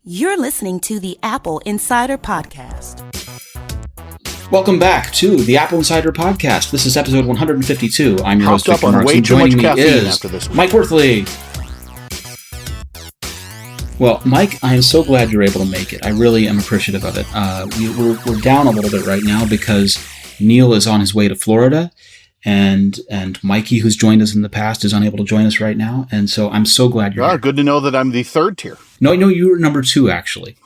You're listening to the Apple Insider Podcast. Welcome back to the Apple Insider Podcast. This is episode 152. I'm your host, Hopped Victor up on Marks, way and too much joining me caffeine is after this week. Mike Worthley. Well, Mike, I am so glad you're able to make it. I really am appreciative of it. We're down a little bit right now because Neil is on his way to Florida, and Mikey, who's joined us in the past, is unable to join us right now. And so I'm so glad you're here. Good to know that I'm the third tier. No, you were number 2, actually.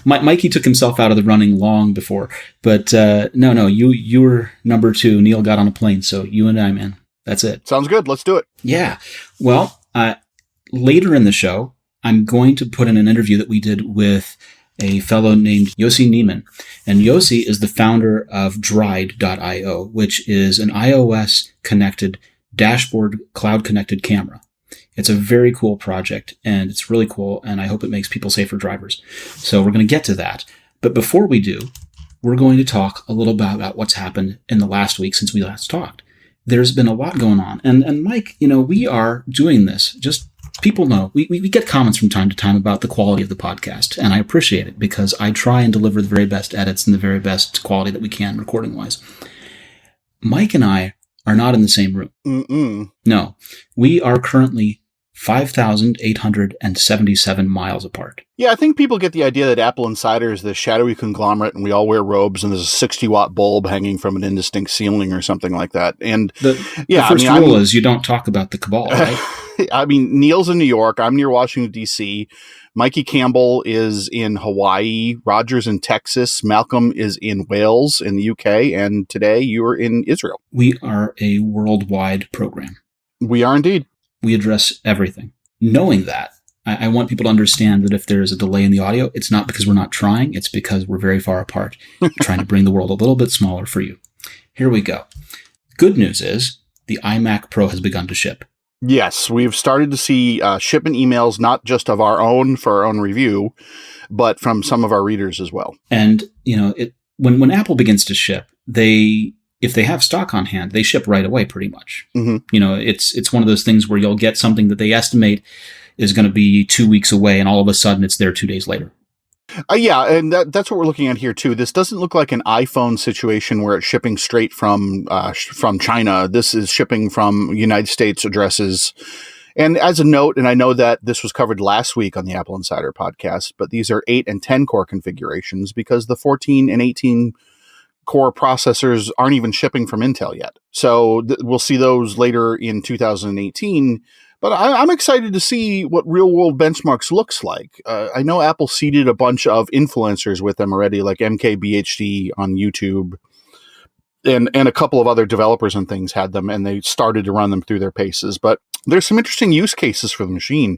Mikey took himself out of the running long before, but no, you were number 2. Neil got on a plane, so you and I, man, that's it. Sounds good. Let's do it. Yeah. Well, later in the show, I'm going to put in an interview that we did with a fellow named Yossi Neiman. And Yossi is the founder of Dride.io, which is an iOS-connected dashboard, cloud-connected camera. It's a very cool project, and it's really cool, and I hope it makes people safer drivers. So we're going to get to that. But before we do, we're going to talk a little bit about what's happened in the last week since we last talked. There's been a lot going on. And Mike, we are doing this. Just people know. We get comments from time to time about the quality of the podcast, and I appreciate it because I try and deliver the very best edits and the very best quality that we can recording-wise. Mike and I are not in the same room. Mm-mm. No. We are currently 5,877 miles apart. Yeah, I think people get the idea that Apple Insider is this shadowy conglomerate and we all wear robes and there's a 60-watt bulb hanging from an indistinct ceiling or something like that. And the first rule is you don't talk about the cabal, right? I mean, Neil's in New York. I'm near Washington, D.C. Mikey Campbell is in Hawaii. Roger's in Texas. Malcolm is in Wales in the UK. And today you're in Israel. We are a worldwide program. We are indeed. We address everything. Knowing that, I want people to understand that if there is a delay in the audio, it's not because we're not trying. It's because we're very far apart, trying to bring the world a little bit smaller for you. Here we go. Good news is the iMac Pro has begun to ship. Yes, we've started to see shipment emails, not just of our own for our own review, but from some of our readers as well. And, when Apple begins to ship, if they have stock on hand, they ship right away pretty much. Mm-hmm. It's one of those things where you'll get something that they estimate is going to be 2 weeks away, and all of a sudden it's there 2 days later. Yeah, and that's what we're looking at here too. This doesn't look like an iPhone situation where it's shipping straight from China. This is shipping from United States addresses. And as a note, and I know that this was covered last week on the Apple Insider podcast, but these are 8 and 10 core configurations because the 14 and 18 core processors aren't even shipping from Intel yet. So we'll see those later in 2018. But I'm excited to see what real-world benchmarks looks like. I know Apple seeded a bunch of influencers with them already, like MKBHD on YouTube, and a couple of other developers and things had them, and they started to run them through their paces. But there's some interesting use cases for the machine.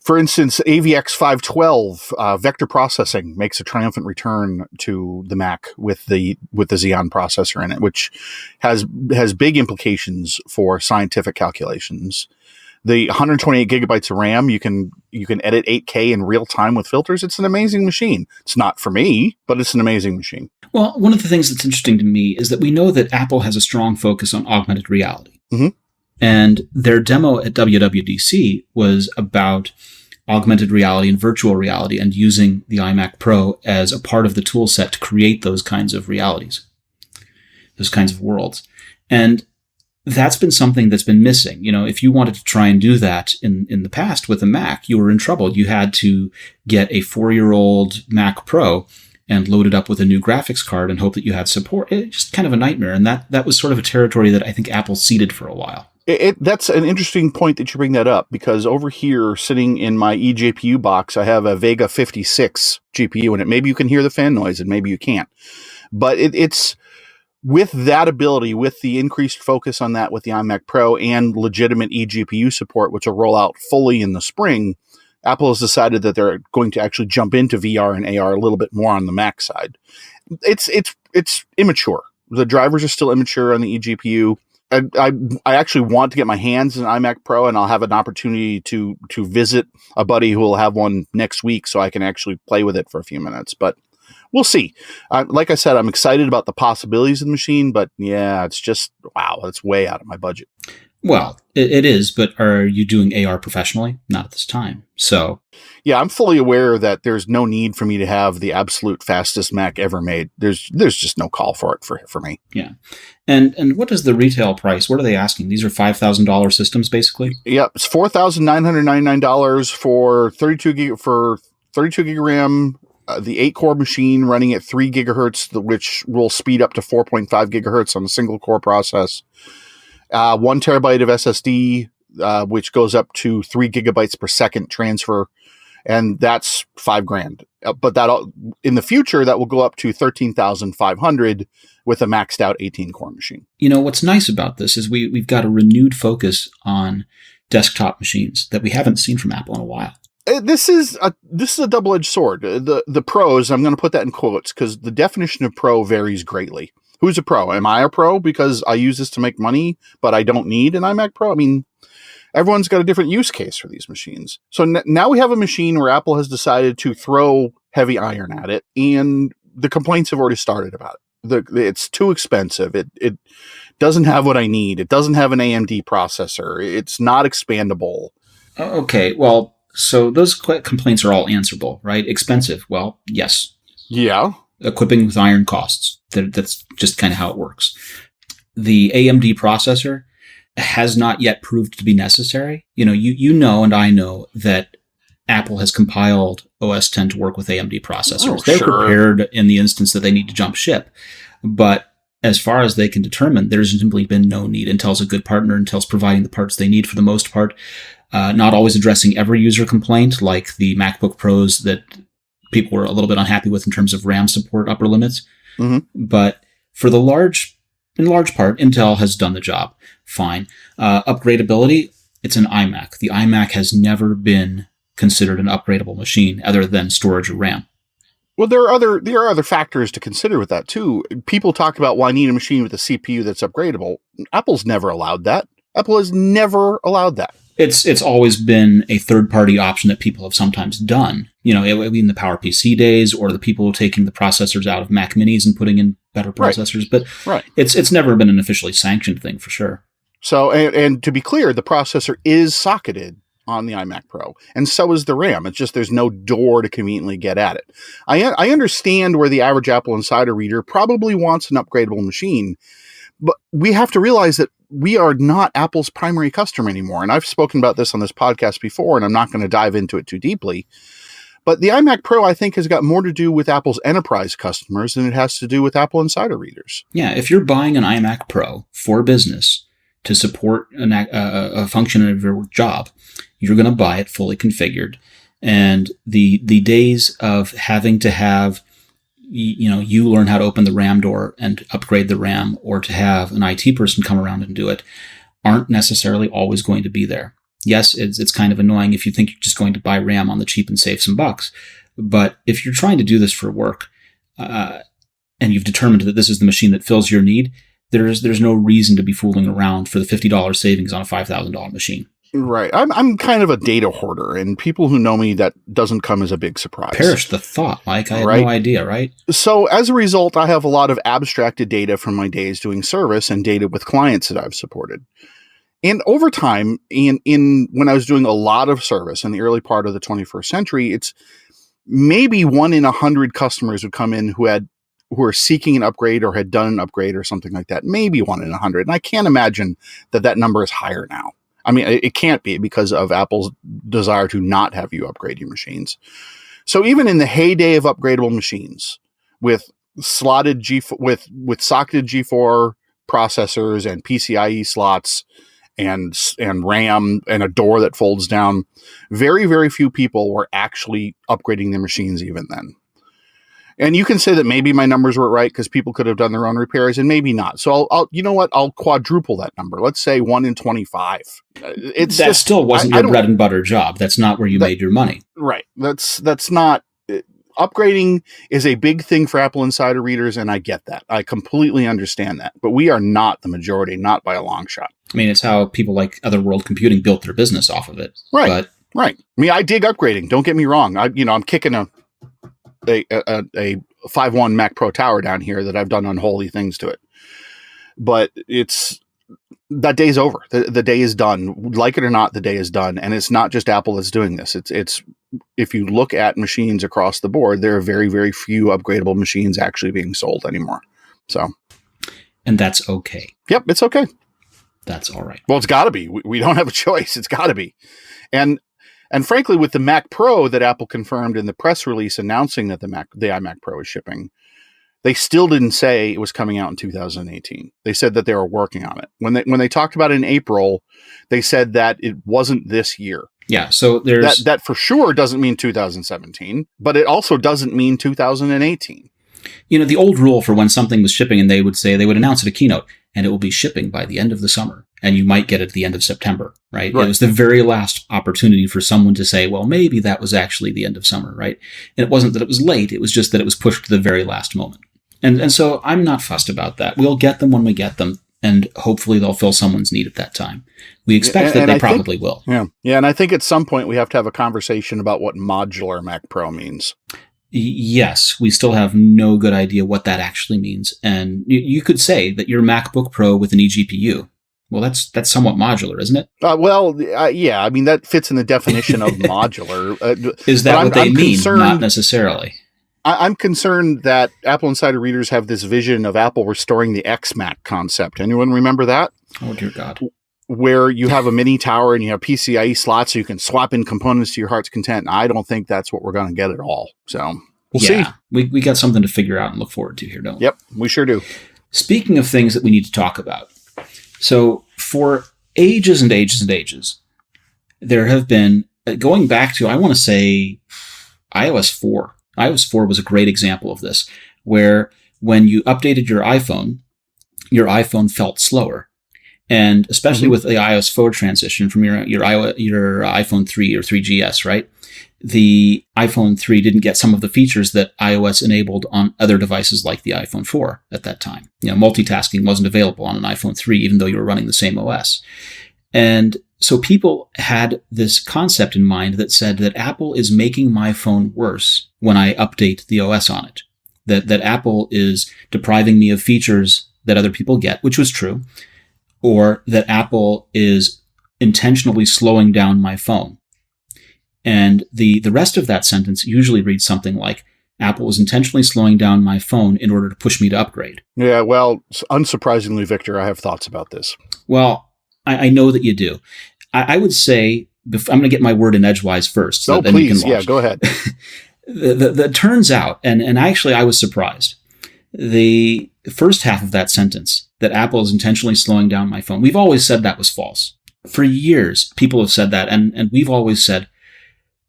For instance, AVX 512 vector processing makes a triumphant return to the Mac with the Xeon processor in it, which has big implications for scientific calculations. The 128 gigabytes of RAM, you can edit 8K in real time with filters. It's an amazing machine. It's not for me, but it's an amazing machine. Well, one of the things that's interesting to me is that we know that Apple has a strong focus on augmented reality. Mm-hmm. And their demo at WWDC was about augmented reality and virtual reality and using the iMac Pro as a part of the tool set to create those kinds of realities, those kinds of worlds. And that's been something that's been missing. If you wanted to try and do that in the past with a Mac, you were in trouble. You had to get a 4-year-old Mac Pro and load it up with a new graphics card and hope that you had support. It's just kind of a nightmare. And that was sort of a territory that I think Apple ceded for a while. That's an interesting point that you bring that up, because over here, sitting in my eGPU box, I have a Vega 56 GPU in it. Maybe you can hear the fan noise and maybe you can't. But it's with that ability, with the increased focus on that with the iMac Pro and legitimate eGPU support, which will roll out fully in the spring, Apple has decided that they're going to actually jump into VR and AR a little bit more on the Mac side. It's immature. The drivers are still immature on the eGPU. I actually want to get my hands on an iMac Pro, and I'll have an opportunity to visit a buddy who will have one next week so I can actually play with it for a few minutes. But we'll see. Like I said, I'm excited about the possibilities of the machine, but yeah, it's just, wow, it's way out of my budget. Well, it is, but are you doing AR professionally? Not at this time. So, yeah, I'm fully aware that there's no need for me to have the absolute fastest Mac ever made. There's just no call for it for me. yeah. And what is the retail price? What are they asking? These are $5,000 systems, basically? Yep, it's $4,999 for 32 gig RAM, the 8-core machine running at 3 gigahertz, which will speed up to 4.5 gigahertz on a single core process. 1 terabyte of SSD, which goes up to 3 gigabytes per second transfer, and that's $5,000. But that in the future, that will go up to 13,500 with a maxed out 18-core machine. You know, what's nice about this is we've got a renewed focus on desktop machines that we haven't seen from Apple in a while. This is a double-edged sword. The pros, I'm going to put that in quotes because the definition of pro varies greatly. Who's a pro? Am I a pro because I use this to make money, but I don't need an iMac Pro? I mean, everyone's got a different use case for these machines. So now we have a machine where Apple has decided to throw heavy iron at it, and the complaints have already started about it. It's too expensive. It doesn't have what I need. It doesn't have an AMD processor. It's not expandable. Okay, well, so those complaints are all answerable, right? Expensive. Well, yes. Yeah. Equipping with iron costs. That's just kind of how it works. The AMD processor has not yet proved to be necessary. You know, you know, and I know that Apple has compiled OS X to work with AMD processors. They're prepared in the instance that they need to jump ship. But as far as they can determine, there's simply been no need. Intel's a good partner. Intel's providing the parts they need for the most part. Not always addressing every user complaint, like the MacBook Pros that people were a little bit unhappy with in terms of RAM support upper limits. Mm-hmm. But for in large part, Intel has done the job fine. Upgradability, it's an iMac. The iMac has never been considered an upgradable machine other than storage or RAM. Well, there are other factors to consider with that too. People talk about, well, I need a machine with a CPU that's upgradable. Apple's never allowed that. Apple has never allowed that. It's always been a third-party option that people have sometimes done. You know, in the PowerPC days, or the people taking the processors out of Mac Minis and putting in better processors. But it's never been an officially sanctioned thing for sure. So, and to be clear, the processor is socketed on the iMac Pro, and so is the RAM. It's just there's no door to conveniently get at it. I understand where the average AppleInsider reader probably wants an upgradable machine, but we have to realize that we are not Apple's primary customer anymore. And I've spoken about this on this podcast before, and I'm not going to dive into it too deeply. But the iMac Pro, I think, has got more to do with Apple's enterprise customers than it has to do with AppleInsider readers. Yeah, if you're buying an iMac Pro for business to support a function of your job, you're going to buy it fully configured. And the days of having to have you learn how to open the RAM door and upgrade the RAM, or to have an IT person come around and do it, aren't necessarily always going to be there. Yes, it's kind of annoying if you think you're just going to buy RAM on the cheap and save some bucks. But if you're trying to do this for work, and you've determined that this is the machine that fills your need, there's no reason to be fooling around for the $50 savings on a $5,000 machine. Right. I'm kind of a data hoarder, and people who know me, that doesn't come as a big surprise. Perish the thought, Mike. I had no idea, right? So as a result, I have a lot of abstracted data from my days doing service and data with clients that I've supported. And over time, in when I was doing a lot of service in the early part of the 21st century, it's maybe 1 in 100 customers would come in who are seeking an upgrade or had done an upgrade or something like that. Maybe 1 in 100. And I can't imagine that number is higher now. I mean, it can't be because of Apple's desire to not have you upgrade your machines. So even in the heyday of upgradable machines with slotted with socketed G4 processors and PCIe slots and RAM and a door that folds down, very, very few people were actually upgrading their machines even then. And you can say that maybe my numbers were right because people could have done their own repairs, and maybe not. So I'll you know what? I'll quadruple that number. Let's say 1 in 25. That still wasn't your bread and butter job. That's not where you made your money. Right. That's not. Upgrading is a big thing for AppleInsider readers, and I get that. I completely understand that. But we are not the majority, not by a long shot. I mean, it's how people like Other World Computing built their business off of it. Right. Right. I mean, I dig upgrading. Don't get me wrong. I'm kicking a 5.1 Mac Pro tower down here that I've done unholy things to it. But that day's over. The day is done. Like it or not, the day is done. And it's not just Apple that's doing this. It's if you look at machines across the board, there are very, very few upgradable machines actually being sold anymore. So, and that's okay. Yep, it's okay. That's all right. Well, it's got to be. We don't have a choice. It's got to be. And frankly, with the Mac Pro that Apple confirmed in the press release announcing that the iMac Pro is shipping, they still didn't say it was coming out in 2018. They said that they were working on it. When they talked about it in April, they said that it wasn't this year. Yeah, so there's that for sure doesn't mean 2017, but it also doesn't mean 2018. You know, the old rule for when something was shipping, and they would announce at a keynote, and it will be shipping by the end of the summer, and you might get it at the end of September, right? It was the very last opportunity for someone to say, well, maybe that was actually the end of summer, right? And it wasn't that it was late, it was just that it was pushed to the very last moment. And so I'm not fussed about that. We'll get them when we get them, and hopefully they'll fill someone's need at that time. We expect that they probably will. Yeah, and I think at some point we have to have a conversation about what modular Mac Pro means. Yes, we still have no good idea what that actually means. And you could say that your MacBook Pro with an eGPU, well, that's somewhat modular, isn't it? Yeah. I mean, that fits in the definition of modular. Is that what they mean? Not necessarily. I'm concerned that AppleInsider readers have this vision of Apple restoring the XMac concept. Anyone remember that? Oh, dear God. Where you have a mini tower and you have PCIe slots so you can swap in components to your heart's content. I don't think that's what we're going to get at all. So we'll see. We got something to figure out and look forward to here, don't we? Yep, we sure do. Speaking of things that we need to talk about. So for ages and ages and ages, there have been, going back to, I want to say, iOS 4. iOS 4 was a great example of this, where when you updated your iPhone felt slower. And especially with the iOS 4 transition from your iPhone 3 or 3GS, right? The iPhone 3 didn't get some of the features that iOS enabled on other devices like the iPhone 4 at that time. You know, multitasking wasn't available on an iPhone 3, even though you were running the same OS. And so people had this concept in mind that said that Apple is making my phone worse when I update the OS on it. That Apple is depriving me of features that other people get, which was true. Or that Apple is intentionally slowing down my phone. And the rest of that sentence usually reads something like, Apple is intentionally slowing down my phone in order to push me to upgrade. Yeah, well, unsurprisingly, Victor, I have thoughts about this. Well, I know that you do. I would say, I'm going to get my word in edgewise first. So then please, yeah, go ahead. The turns out, and actually I was surprised, the first half of that sentence, that Apple is intentionally slowing down my phone, we've always said that was false. For years, people have said that, and we've always said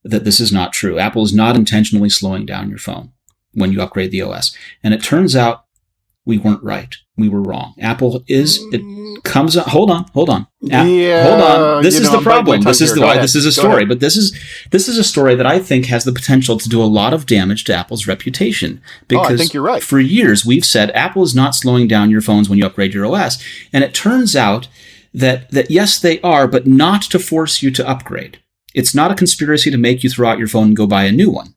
that this is not true. Apple is not intentionally slowing down your phone when you upgrade the OS. And it turns out we weren't right. We were wrong. Apple is, it comes up, hold on. Hold on. This is the problem. This is this is a story, but this is a story that I think has the potential to do a lot of damage to Apple's reputation. Because I think you're right. For years, we've said Apple is not slowing down your phones when you upgrade your OS. And it turns out that yes, they are, but not to force you to upgrade. It's not a conspiracy to make you throw out your phone and go buy a new one.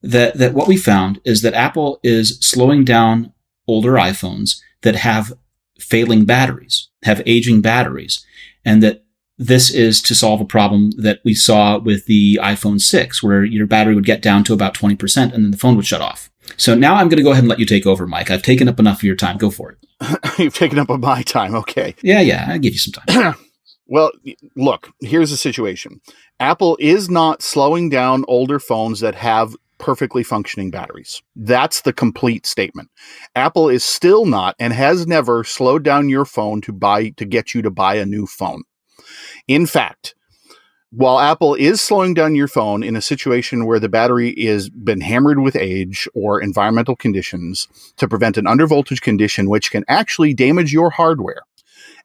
That what we found is that Apple is slowing down older iPhones that have failing batteries, have aging batteries, and that this is to solve a problem that we saw with the iPhone 6, where your battery would get down to about 20% and then the phone would shut off. So now I'm going to go ahead and let you take over, Mike. I've taken up enough of your time. Go for it. You've taken up of my time. Okay. Yeah, I'll give you some time. Well, look, here's the situation. Apple is not slowing down older phones that have perfectly functioning batteries. That's the complete statement. Apple is still not and has never slowed down your phone to get you to buy a new phone. In fact, while Apple is slowing down your phone in a situation where the battery is been hammered with age or environmental conditions to prevent an undervoltage condition which can actually damage your hardware,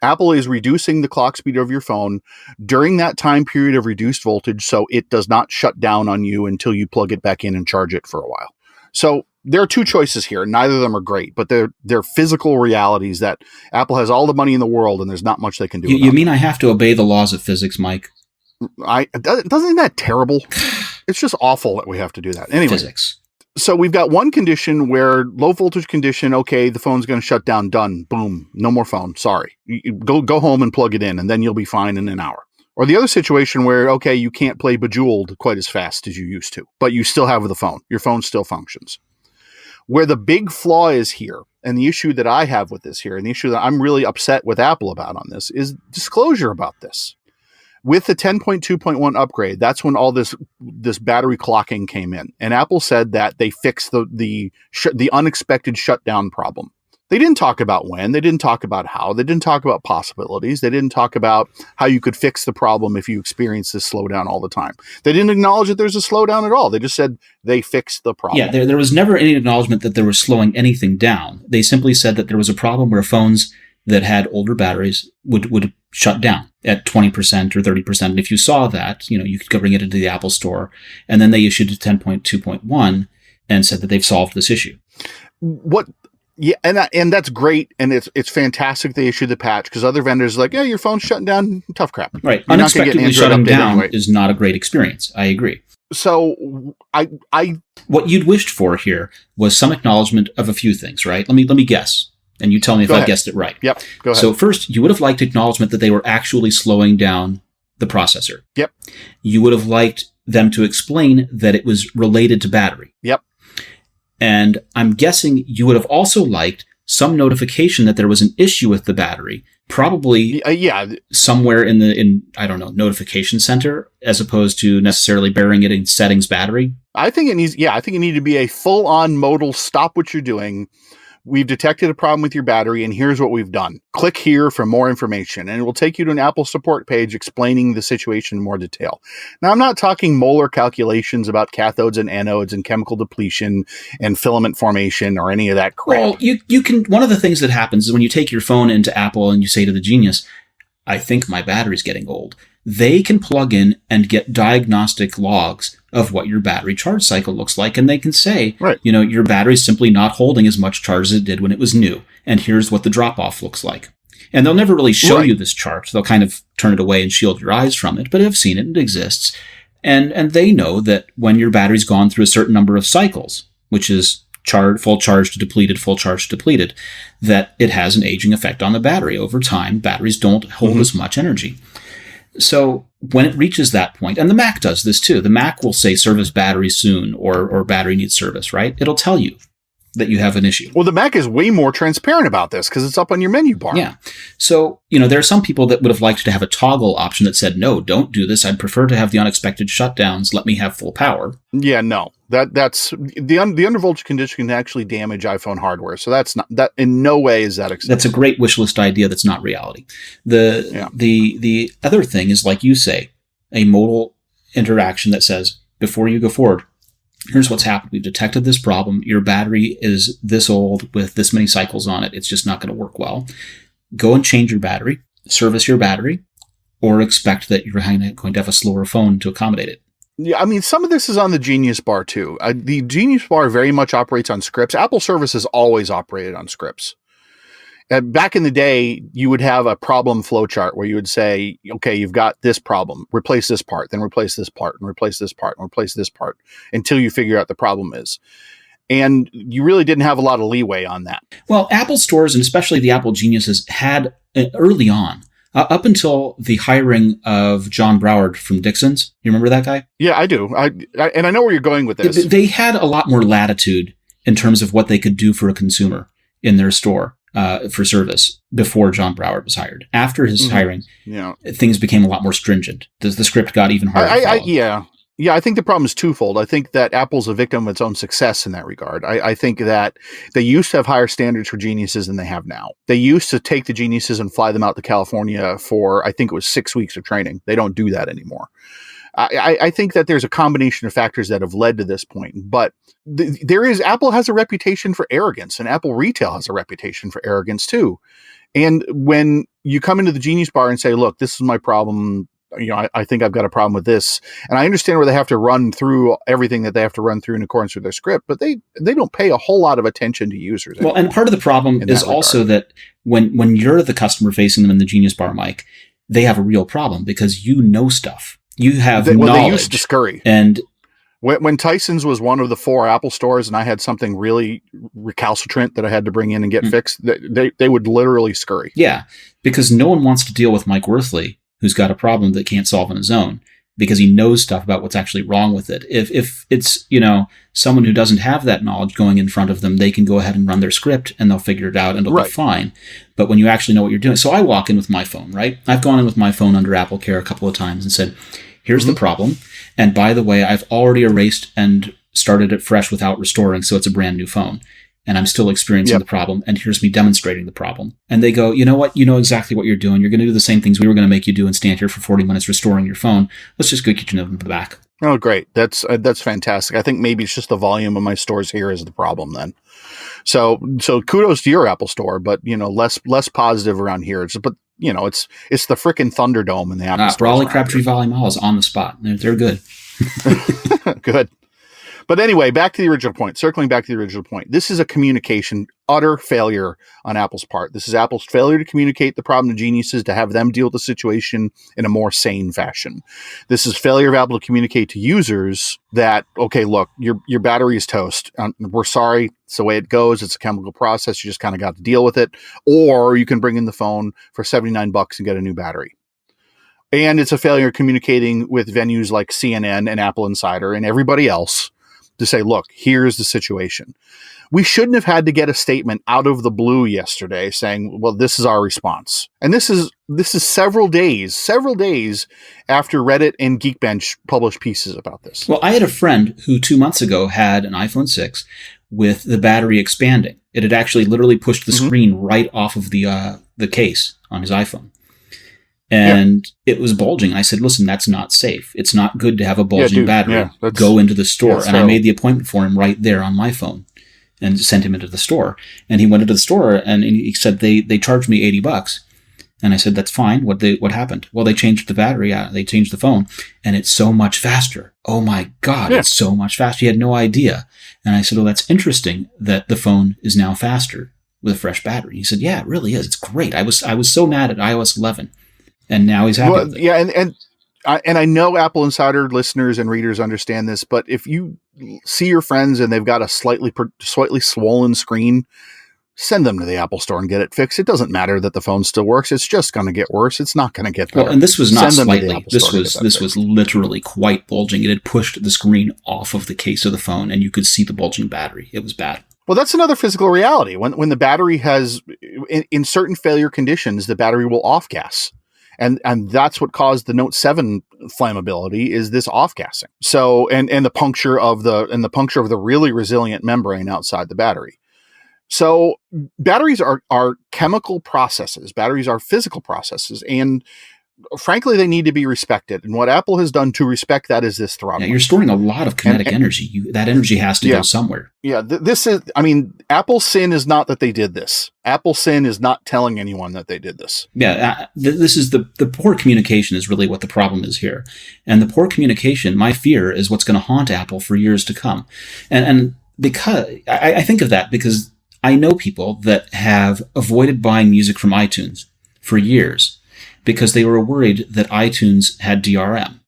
Apple is reducing the clock speed of your phone during that time period of reduced voltage so it does not shut down on you until you plug it back in and charge it for a while. So there are two choices here. Neither of them are great, but they're physical realities that Apple has all the money in the world and there's not much they can do. You mean I have to obey the laws of physics, Mike? Isn't that terrible? It's just awful that we have to do that. Anyway. Physics. So we've got one condition where low voltage condition, okay, the phone's going to shut down, done, boom, no more phone, sorry. Go home and plug it in, and then you'll be fine in an hour. Or the other situation where, okay, you can't play Bejeweled quite as fast as you used to, but you still have the phone. Your phone still functions. Where the big flaw is here, and the issue that I have with this here, and the issue that I'm really upset with Apple about on this, is disclosure about this. With the 10.2.1 upgrade, that's when all this battery clocking came in. And Apple said that they fixed the unexpected shutdown problem. They didn't talk about when. They didn't talk about how. They didn't talk about possibilities. They didn't talk about how you could fix the problem if you experience this slowdown all the time. They didn't acknowledge that there's a slowdown at all. They just said they fixed the problem. Yeah, there was never any acknowledgement that there was slowing anything down. They simply said that there was a problem where phones that had older batteries would shut down at 20% or 30%. And if you saw that, you could go bring it into the Apple Store. And then they issued 10.2.1 and said that they've solved this issue. Yeah, and that's great, and it's fantastic they issued the patch, because other vendors are like, yeah, your phone's shutting down, tough crap. Right. Unexpectedly shutting down is not a great experience. I agree. So what you'd wished for here was some acknowledgement of a few things, right? Let me guess. And you tell me if I guessed it right. Yep, go ahead. So first, you would have liked acknowledgement that they were actually slowing down the processor. Yep. You would have liked them to explain that it was related to battery. Yep. And I'm guessing you would have also liked some notification that there was an issue with the battery, probably somewhere in I don't know, notification center, as opposed to necessarily burying it in settings battery. I think it needed to be a full-on modal stop what you're doing. We've detected a problem with your battery, and here's what we've done. Click here for more information, and it will take you to an Apple support page explaining the situation in more detail. Now, I'm not talking molar calculations about cathodes and anodes and chemical depletion and filament formation or any of that crap. Well, you can. One of the things that happens is when you take your phone into Apple and you say to the genius, I think my battery's getting old, they can plug in and get diagnostic logs of what your battery charge cycle looks like. And they can say, right, your battery's simply not holding as much charge as it did when it was new. And here's what the drop-off looks like. And they'll never really show you this chart. They'll kind of turn it away and shield your eyes from it. But I've seen it. It exists. And they know that when your battery's gone through a certain number of cycles, which is full charge to depleted, full charge to depleted, that it has an aging effect on the battery. Over time, batteries don't hold as much energy. So when it reaches that point, and the Mac does this too, the Mac will say service battery soon or battery needs service, right? It'll tell you that you have an issue. Well, the Mac is way more transparent about this because it's up on your menu bar. Yeah. So, there are some people that would have liked to have a toggle option that said, no, don't do this. I'd prefer to have the unexpected shutdowns. Let me have full power. Yeah, no. That's the undervoltage condition can actually damage iPhone hardware. So that's not that in no way is that acceptable. That's a great wish list idea that's not reality. The other thing is, like you say, a modal interaction that says, before you go forward, here's what's happened. We've detected this problem. Your battery is this old with this many cycles on it. It's just not going to work well. Go and change your battery, service your battery, or expect that you're going to have a slower phone to accommodate it. Yeah, I mean, some of this is on the Genius Bar, too. The Genius Bar very much operates on scripts. Apple Service has always operated on scripts. Back in the day, you would have a problem flowchart where you would say, okay, you've got this problem, replace this part, then replace this part, and replace this part, and replace this part, until you figure out the problem is. And you really didn't have a lot of leeway on that. Well, Apple stores, and especially the Apple Geniuses, had early on, up until the hiring of John Broward from Dixon's. You remember that guy? Yeah, I do. And I know where you're going with this. They had a lot more latitude in terms of what they could do for a consumer in their store for service before John Broward was hired. After his hiring, things became a lot more stringent. The script got even harder to follow. Yeah, I think the problem is twofold. I think that Apple's a victim of its own success in that regard. I think that they used to have higher standards for Geniuses than they have now. They used to take the Geniuses and fly them out to California for, I think it was 6 weeks of training. They don't do that anymore. I think that there's a combination of factors that have led to this point, but Apple has a reputation for arrogance, and Apple retail has a reputation for arrogance too. And when you come into the Genius Bar and say, look, this is my problem, I think I've got a problem with this. And I understand where they have to run through everything that they have to run through in accordance with their script, but they don't pay a whole lot of attention to users. Well, and part of the problem is also that when you're the customer facing them in the Genius Bar, Mike, they have a real problem because you know stuff. You have knowledge. They used to scurry. And When Tyson's was one of the 4 Apple stores and I had something really recalcitrant that I had to bring in and get fixed, they would literally scurry. Yeah, because no one wants to deal with Mike Worthley, who's got a problem that can't solve on his own, because he knows stuff about what's actually wrong with it. If it's, someone who doesn't have that knowledge going in front of them, they can go ahead and run their script and they'll figure it out and it'll be fine. But when you actually know what you're doing, so I walk in with my phone, right? I've gone in with my phone under Apple Care a couple of times and said, here's the problem. And by the way, I've already erased and started it fresh without restoring, so it's a brand new phone. And I'm still experiencing the problem, and here's me demonstrating the problem. And they go, you know what? You know exactly what you're doing. You're going to do the same things we were going to make you do and stand here for 40 minutes restoring your phone. Let's just go get you in the back. Oh, great. That's fantastic. I think maybe it's just the volume of my stores here is the problem then. So kudos to your Apple store, but less positive around here. It's the frickin' Thunderdome in the Apple store. Raleigh, Crabtree Valley Mall is on the spot. They're good. Good. But anyway, circling back to the original point, this is a communication utter failure on Apple's part. This is Apple's failure to communicate the problem to geniuses, to have them deal with the situation in a more sane fashion. This is failure of Apple to communicate to users that, okay, look, your battery is toast. We're sorry. It's the way it goes. It's a chemical process. You just kind of got to deal with it. Or you can bring in the phone for $79 and get a new battery. And it's a failure of communicating with venues like CNN and AppleInsider and everybody else to say, look, here's the situation. We shouldn't have had to get a statement out of the blue yesterday saying, well, this is our response. And this is several days after Reddit and Geekbench published pieces about this. Well, I had a friend who 2 months ago had an iPhone 6 with the battery expanding. It had actually literally pushed the screen right off of the case on his iPhone. And it was bulging. I said, listen, that's not safe. It's not good to have a bulging battery. Go into the store. And I made the appointment for him right there on my phone and sent him into the store. And he went into the store and he said, they charged me $80. And I said, that's fine. What happened? Well, they changed the battery out. They changed the phone and it's so much faster. Oh my God, it's so much faster. He had no idea. And I said, well, that's interesting that the phone is now faster with a fresh battery. He said, yeah, it really is. It's great. I was so mad at iOS 11. And now he's happy with it. Yeah, and I know AppleInsider listeners and readers understand this, but if you see your friends and they've got a slightly swollen screen, send them to the Apple store and get it fixed. It doesn't matter that the phone still works. It's just going to get worse. It's not going to get better. Well, and this was not slightly. This was literally quite bulging. It had pushed the screen off of the case of the phone, and you could see the bulging battery. It was bad. Well, that's another physical reality. When the battery has, in certain failure conditions, the battery will off-gas. And that's what caused the Note 7 flammability, is this off-gassing. So, and the puncture of the really resilient membrane outside the battery. So batteries are chemical processes. Batteries are physical processes. And frankly, they need to be respected. And what Apple has done to respect that is this throttling. Yeah, you're storing a lot of kinetic energy. That energy has to go somewhere. Yeah, Apple's sin is not that they did this. Apple's sin is not telling anyone that they did this. Yeah, this is the poor communication is really what the problem is here. And the poor communication, my fear, is what's going to haunt Apple for years to come. And because I think of that because I know people that have avoided buying music from iTunes for years because they were worried that iTunes had DRM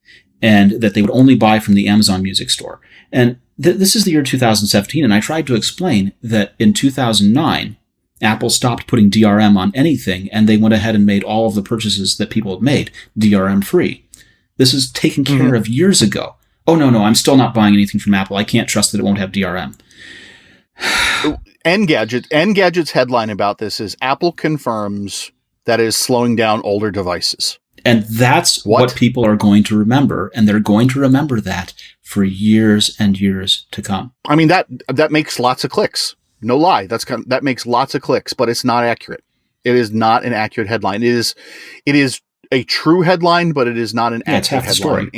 and that they would only buy from the Amazon Music Store. And this is the year 2017, and I tried to explain that in 2009, Apple stopped putting DRM on anything, and they went ahead and made all of the purchases that people had made DRM-free. This is taken care of years ago. Oh, no, I'm still not buying anything from Apple. I can't trust that it won't have DRM. Engadget's headline about this is Apple confirms that is slowing down older devices. And that's what people are going to remember. And they're going to remember that for years and years to come. I mean, that makes lots of clicks. No lie. That makes lots of clicks, but it's not accurate. It is not an accurate headline. It is a true headline, but it is not an accurate headline.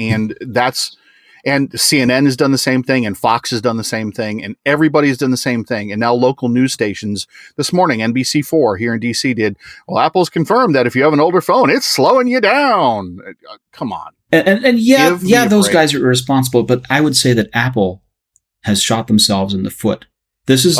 And CNN has done the same thing, and Fox has done the same thing, and everybody's done the same thing. And now local news stations this morning, NBC4 here in DC did, well, Apple's confirmed that if you have an older phone, it's slowing you down. Come on. And those guys are irresponsible, but I would say that Apple has shot themselves in the foot. Those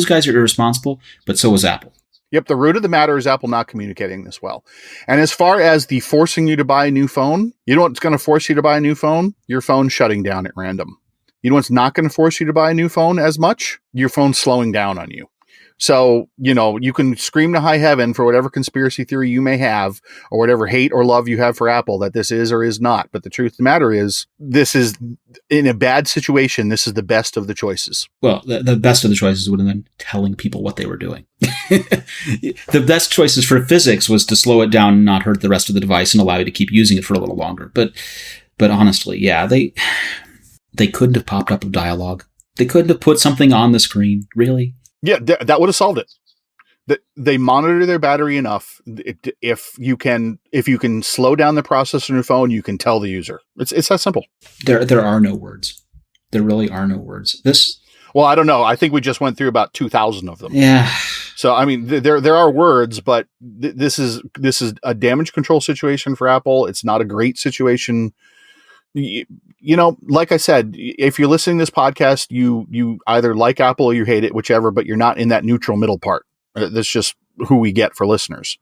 guys are irresponsible, but so is Apple. Yep, the root of the matter is Apple not communicating this well. And as far as the forcing you to buy a new phone, you know what's going to force you to buy a new phone? Your phone shutting down at random. You know what's not going to force you to buy a new phone as much? Your phone slowing down on you. So, you can scream to high heaven for whatever conspiracy theory you may have or whatever hate or love you have for Apple that this is or is not. But the truth of the matter is, this is, in a bad situation, this is the best of the choices. Well, the best of the choices would have been telling people what they were doing. The best choices for physics was to slow it down and not hurt the rest of the device and allow you to keep using it for a little longer. But honestly, yeah, they couldn't have popped up a dialogue. They couldn't have put something on the screen, really. Yeah, that would have solved it. They monitor their battery enough. If you can slow down the process on your phone, you can tell the user. It's that simple. There are no words. There really are no words. Well, I don't know. I think we just went through about 2,000 of them. Yeah. So I mean, there are words, but this is a damage control situation for Apple. It's not a great situation. Like I said, if you're listening to this podcast, you either like Apple or you hate it, whichever, but you're not in that neutral middle part. That's just who we get for listeners.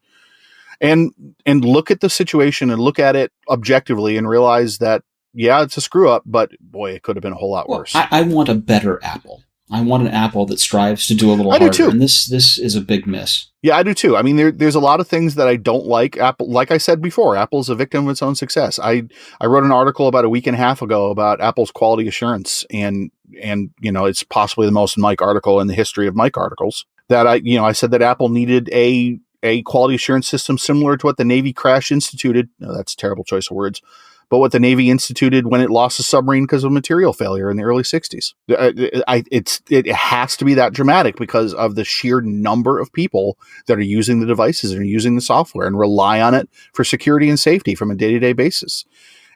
And look at the situation and look at it objectively and realize that, yeah, it's a screw up, but boy, it could have been a whole lot worse. I want a better Apple. I want an Apple that strives to do a little harder. I do too. And this is a big miss. Yeah, I do too. I mean, there's a lot of things that I don't like. Apple, like I said before, Apple's a victim of its own success. I wrote an article about a week and a half ago about Apple's quality assurance, and it's possibly the most Mike article in the history of Mike articles. That I said that Apple needed a quality assurance system similar to what the Navy crash instituted. No, that's a terrible choice of words. But what the Navy instituted when it lost a submarine because of material failure in the early 60s. It has to be that dramatic because of the sheer number of people that are using the devices and are using the software and rely on it for security and safety from a day-to-day basis.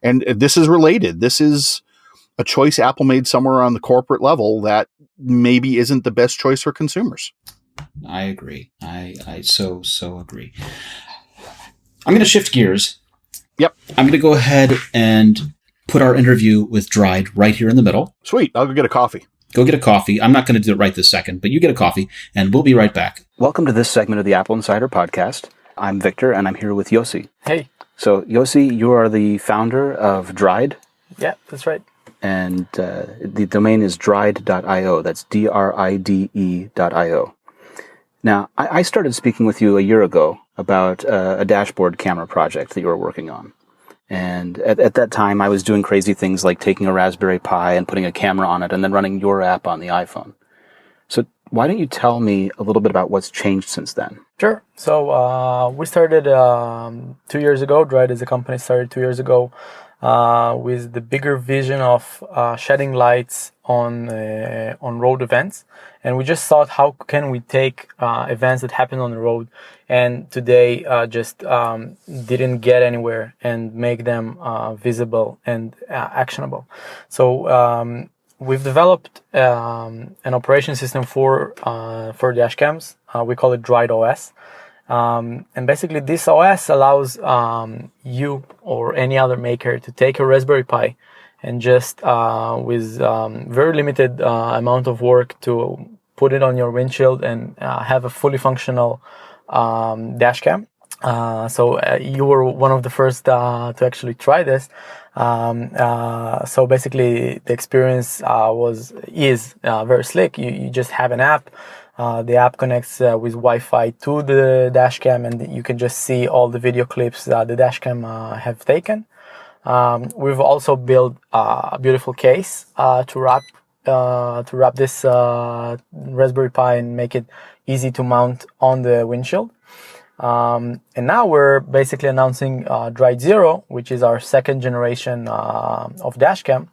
And this is related. This is a choice Apple made somewhere on the corporate level that maybe isn't the best choice for consumers. I agree. I so agree. I'm going to shift gears. Yep. I'm going to go ahead and put our interview with Dride right here in the middle. Sweet. I'll go get a coffee. Go get a coffee. I'm not going to do it right this second, but you get a coffee, and we'll be right back. Welcome to this segment of the Apple Insider podcast. I'm Victor, and I'm here with Yossi. Hey. So, Yossi, you are the founder of Dride. Yeah, that's right. And the domain is dride.io. That's dride.io. Now, I started speaking with you a year ago about a dashboard camera project that you were working on. And at that time, I was doing crazy things like taking a Raspberry Pi and putting a camera on it and then running your app on the iPhone. So why don't you tell me a little bit about what's changed since then? Sure. So we started 2 years ago. Dride as a company started 2 years ago with the bigger vision of shedding lights on road events. And we just thought, how can we take events that happen on the road and today just didn't get anywhere and make them visible and actionable. So we've developed an operation system for dash cams. We call it Dride OS. And basically this OS allows you or any other maker to take a Raspberry Pi and just with very limited amount of work to put it on your windshield and have a fully functional dash cam. So you were one of the first to actually try this. So basically the experience is very slick. You just have an app. The app connects with Wi-Fi to the dash cam, and you can just see all the video clips that the dash cam have taken. We've also built a beautiful case to wrap this Raspberry Pi and make it easy to mount on the windshield. And now we're basically announcing Dride Zero, which is our second generation of dashcam.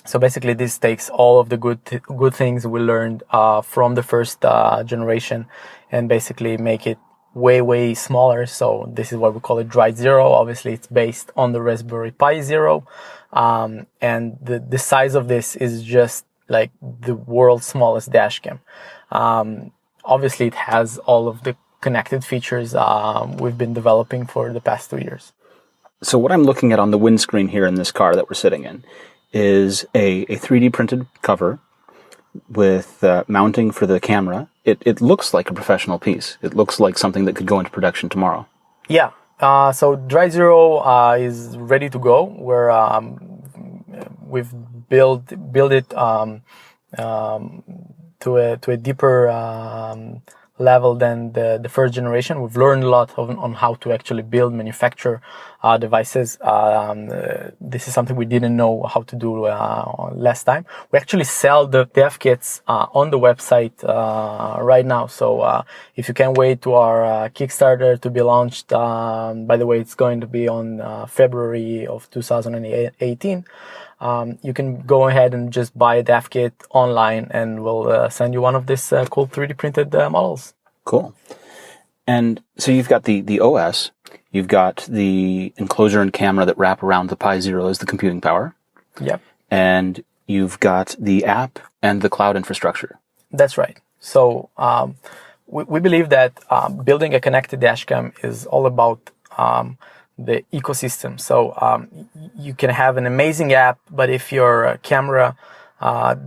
So basically, this takes all of the good things we learned from the first generation and basically make it way smaller. So this is what we call it Dride Zero. Obviously, it's based on the Raspberry Pi Zero. And the size of this is just like the world's smallest dashcam. Obviously, it has all of the connected features we've been developing for the past 2 years. So what I'm looking at on the windscreen here in this car that we're sitting in is a 3D printed cover with mounting for the camera it looks like a professional piece. It looks like something that could go into production tomorrow. Yeah. So Dride Zero is ready to go. We've built it to a deeper level than the first generation. We've learned a lot on how to actually build, manufacture devices. This is something we didn't know how to do last time. We actually sell the dev kits on the website right now. So if you can wait to our Kickstarter to be launched, by the way, it's going to be on February of 2018. You can go ahead and just buy a dev kit online, and we'll send you one of these cool 3D printed models. Cool. And so you've got the OS, you've got the enclosure and camera that wrap around the Pi Zero as the computing power. Yep. And you've got the app and the cloud infrastructure. That's right. So we believe that building a connected dashcam is all about the ecosystem. So you can have an amazing app, but if your camera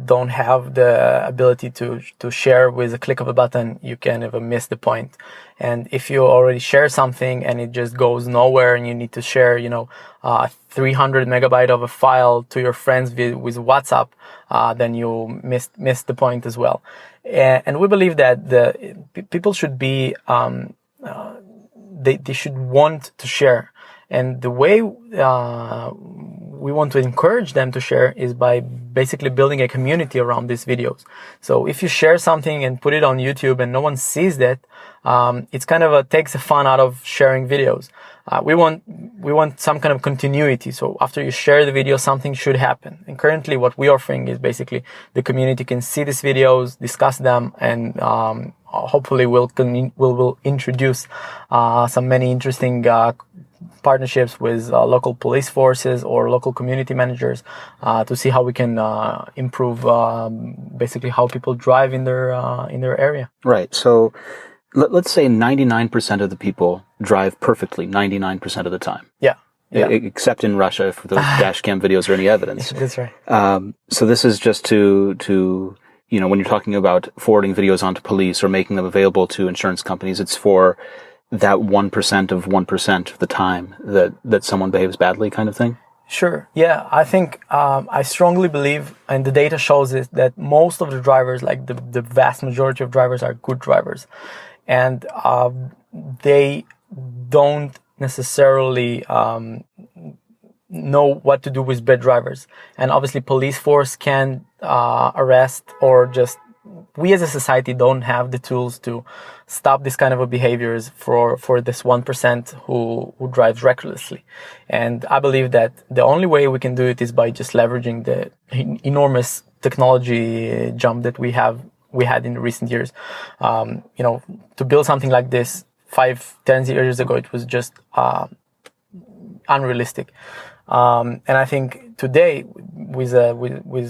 don't have the ability to share with a click of a button, you can even miss the point. And if you already share something and it just goes nowhere, and you need to share, 300 megabyte of a file to your friends with WhatsApp, then you miss the point as well. And we believe that the people should be they should want to share. And the way we want to encourage them to share is by basically building a community around these videos. So if you share something and put it on YouTube and no one sees that, it's kind of takes the fun out of sharing videos. We want some kind of continuity. So after you share the video, something should happen. And currently what we are offering is basically the community can see these videos, discuss them, and hopefully we'll introduce some many interesting partnerships with local police forces or local community managers to see how we can improve basically how people drive in their area. Right. So let's say 99% of the people drive perfectly 99% of the time. Yeah. Except in Russia, if those dash cam videos are any evidence. That's right. So this is just to when you're talking about forwarding videos onto police or making them available to insurance companies, it's for that 1% of 1% of the time that someone behaves badly, kind of thing? Sure. Yeah, I think I strongly believe, and the data shows it, that most of the drivers, like the vast majority of drivers, are good drivers. And they don't necessarily know what to do with bad drivers. And obviously police force can arrest, or just we as a society don't have the tools to stop this kind of behaviors for this 1% who drives recklessly. And I believe that the only way we can do it is by just leveraging the enormous technology jump that we had in recent years. To build something like this 5-10 years ago, it was just unrealistic. And I think today with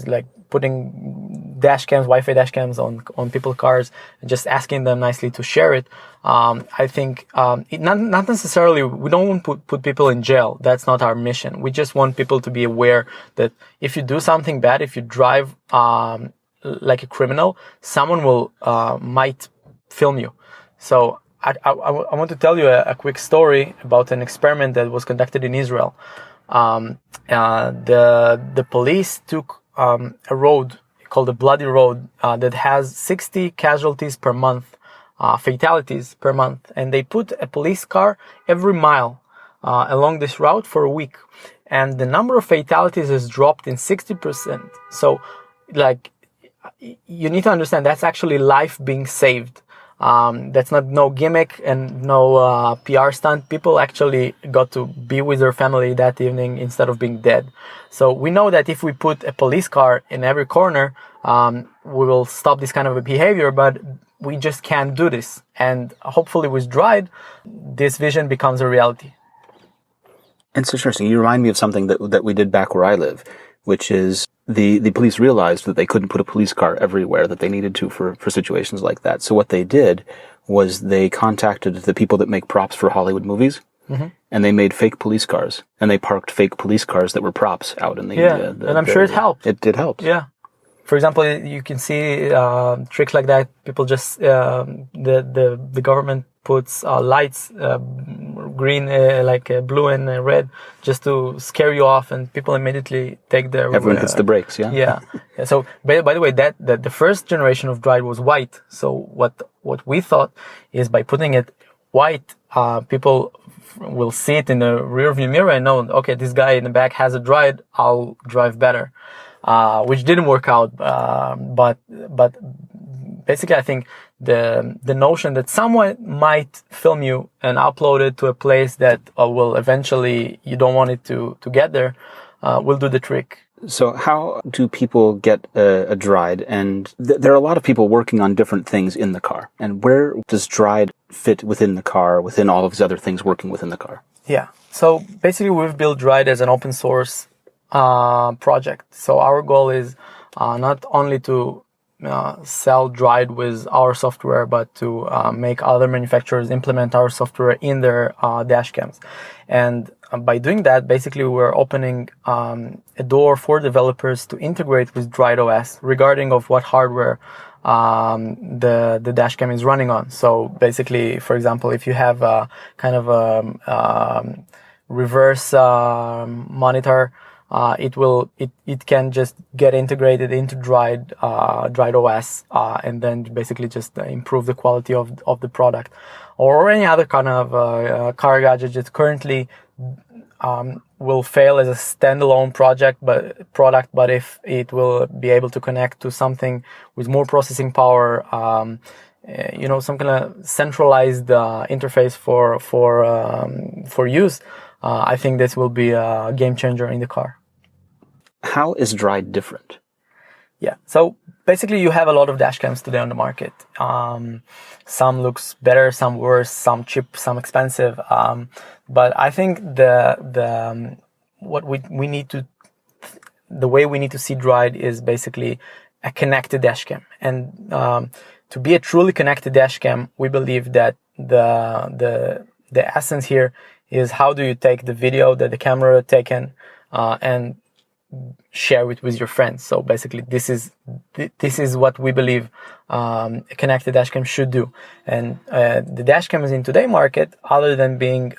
like putting dash cams, Wi-Fi dash cams on people's cars and just asking them nicely to share it, I think not necessarily, we don't want to put people in jail. That's not our mission. We just want people to be aware that if you do something bad, if you drive like a criminal, someone might film you. So I want to tell you a quick story about an experiment that was conducted in Israel. The police took a road called the Bloody Road that has 60 casualties per month, fatalities per month, and they put a police car every mile along this route for a week, and the number of fatalities has dropped in 60%. So, like, you need to understand that's actually life being saved. That's not no gimmick and no PR stunt. People actually got to be with their family that evening instead of being dead. So we know that if we put a police car in every corner, we will stop this kind of a behavior, but we just can't do this. And hopefully with Dride, this vision becomes a reality. It's interesting. You remind me of something that we did back where I live, which is the police realized that they couldn't put a police car everywhere that they needed to for situations like that. So what they did was they contacted the people that make props for Hollywood movies, and they made fake police cars, and they parked fake police cars that were props out in the and I'm sure it helped. It did help. Yeah. for example, you can see tricks like that. People just the government puts lights, green, blue and red, just to scare you off, and people immediately take their. Everyone hits the brakes. Yeah. Yeah. So, by the way, that the first generation of Dride was white. So what we thought is by putting it white, people will see it in the rear view mirror and know, okay, this guy in the back has a Dride, I'll drive better. Which didn't work out, but basically I think the notion that someone might film you and upload it to a place that will eventually, you don't want it to get there, will do the trick. So how do people get a Dride? And there are a lot of people working on different things in the car. And where does Dride fit within the car, within all of these other things working within the car? Yeah. So basically we've built Dride as an open source project. So our goal is not only to sell Dride with our software, but to make other manufacturers implement our software in their dash cams. And by doing that, basically we're opening a door for developers to integrate with Dride OS regarding of what hardware the dash cam is running on. So basically, for example, if you have a kind of a reverse monitor, it can just get integrated into Dride OS, and then basically just improve the quality of the product, or any other kind of car gadget that currently will fail as a standalone product, but if it will be able to connect to something with more processing power, some kind of centralized interface for use. I think this will be a game changer in the car. How is Dride different? Yeah, so basically you have a lot of dash cams today on the market. Some looks better, some worse, some cheap, some expensive. But I think the way we need to see Dride is basically a connected dash cam. And to be a truly connected dash cam, we believe that the essence here is how do you take the video that the camera taken and share it with your friends. So basically this is what we believe a connected dashcam should do. And the dashcams in today's market, other than being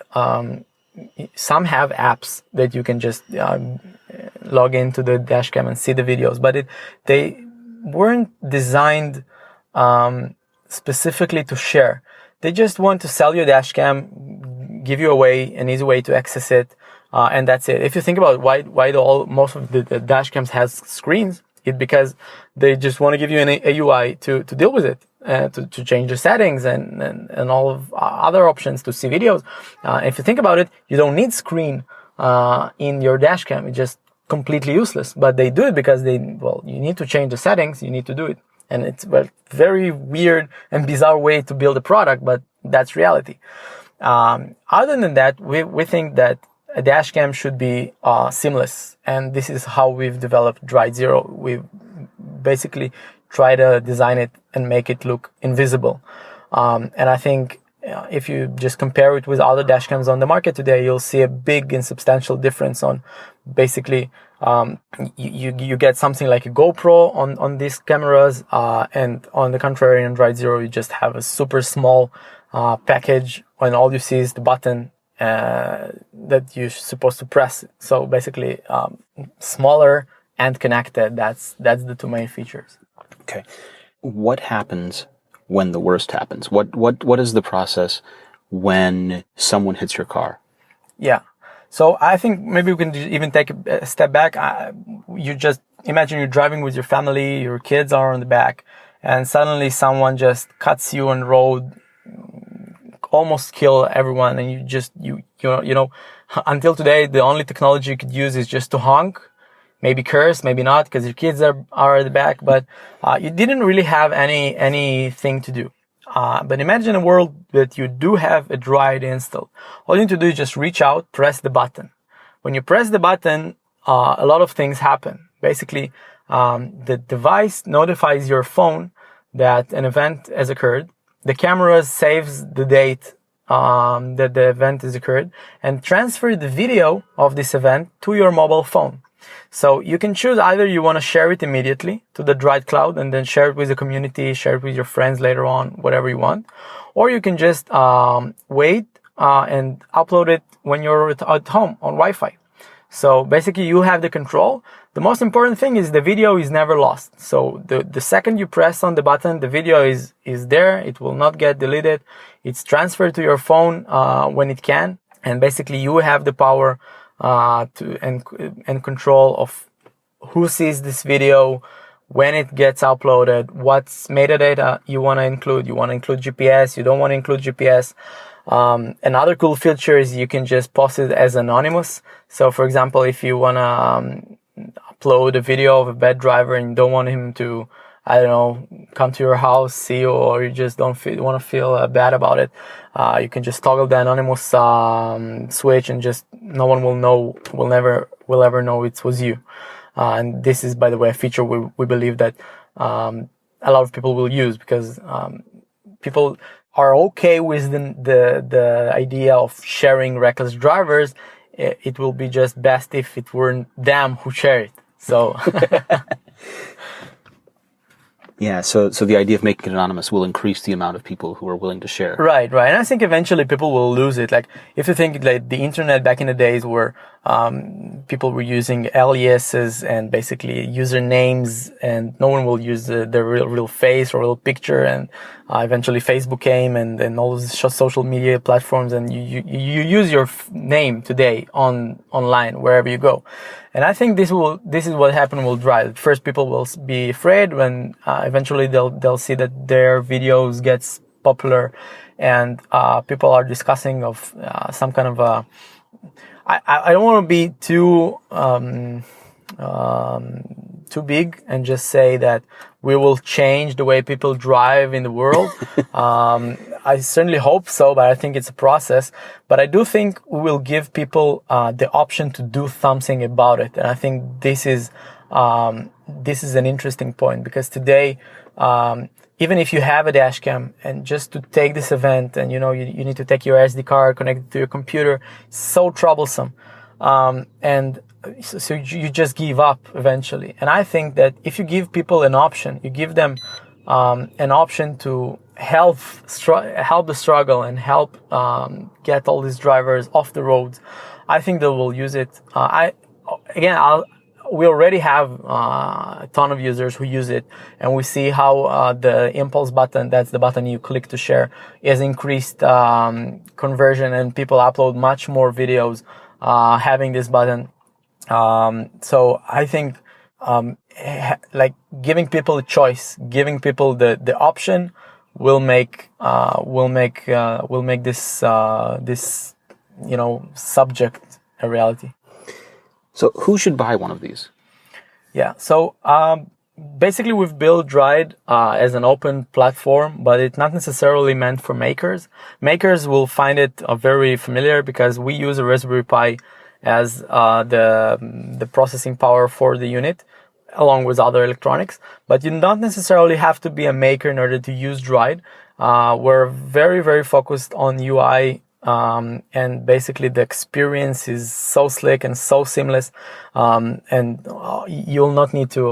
some have apps that you can just log into the dashcam and see the videos, but they weren't designed specifically to share. They just want to sell you a dashcam, give you an easy way to access it, and that's it. If you think about why most of the dashcams has screens, it's because they just want to give you an UI to deal with it, to change the settings and all of other options to see videos. If you think about it, you don't need screen in your dashcam. It's just completely useless. But they do it because you need to change the settings. You need to do it. And it's a very weird and bizarre way to build a product, but that's reality. Other than that, we think that a dash cam should be seamless, and this is how we've developed Dride Zero. We basically try to design it and make it look invisible. And I think if you just compare it with other dash cams on the market today, you'll see a big and substantial difference on basically you get something like a GoPro on these cameras, and on the contrary, in Dride Zero, you just have a super small package, and all you see is the button that you're supposed to press. So basically, smaller and connected. That's the two main features. Okay, what happens when the worst happens? What is the process when someone hits your car? Yeah. So I think maybe we can even take a step back. You just imagine you're driving with your family, your kids are on the back, and suddenly someone just cuts you on the road, almost kill everyone, and you know until today the only technology you could use is just to honk, maybe curse, maybe not, because your kids are at the back, but you didn't really have anything to do. But imagine a world that you do have a Dride installed. All you need to do is just reach out, press the button. When you press the button, a lot of things happen. Basically, the device notifies your phone that an event has occurred. The camera saves the date that the event has occurred and transfer the video of this event to your mobile phone. So you can choose either you want to share it immediately to the Dride cloud and then share it with the community, share it with your friends later on, whatever you want. Or you can just wait and upload it when you're at home on Wi-Fi. So basically you have the control. The most important thing is the video is never lost. So the second you press on the button, the video is there. It will not get deleted. It's transferred to your phone when it can. And basically you have the power and control of who sees this video, when it gets uploaded, what's metadata you want to include. You want to include GPS, you don't want to include GPS. Another cool feature is you can just post it as anonymous. So for example, if you want to upload a video of a bad driver and you don't want him to, I don't know, come to your house, see you, or you just don't want to feel bad about it, you can just toggle the anonymous switch and just no one will ever know it was you. And this is, by the way, a feature we believe that a lot of people will use, because people are okay with the idea of sharing reckless drivers. It will be just best if it weren't them who share it. So Yeah, so the idea of making it anonymous will increase the amount of people who are willing to share. Right. And I think eventually people will lose it. Like, if you think like the internet back in the days where people were using aliases and basically usernames, and no one will use their real face or real picture, and eventually Facebook came and all those social media platforms, and you use your name today online wherever you go. And I think this is what happened with Dride. First, people will be afraid when eventually they'll see that their videos gets popular, and people are discussing of some kind of I don't want to be too big and just say that we will change the way people drive in the world. I certainly hope so, but I think it's a process. But I do think we will give people the option to do something about it. And I think this is an interesting point, because today, even if you have a dash cam, and just to take this event and, you need to take your SD card, connect it to your computer, it's so troublesome. And so you just give up eventually. And I think that if you give people an option, you give them an option to help the struggle and help get all these drivers off the roads, I think they will use it. We already have a ton of users who use it, and we see how the impulse button, that's the button you click to share, is increased conversion, and people upload much more videos having this button. So I think like giving people a choice, giving people the option will make this subject a reality. So who should buy one of these? Yeah. So basically, we've built Dride as an open platform, but it's not necessarily meant for makers. Makers will find it very familiar, because we use a Raspberry Pi as the processing power for the unit, along with other electronics. But you don't necessarily have to be a maker in order to use Dride. We're very, very focused on UI. And basically the experience is so slick and so seamless, and you'll not need to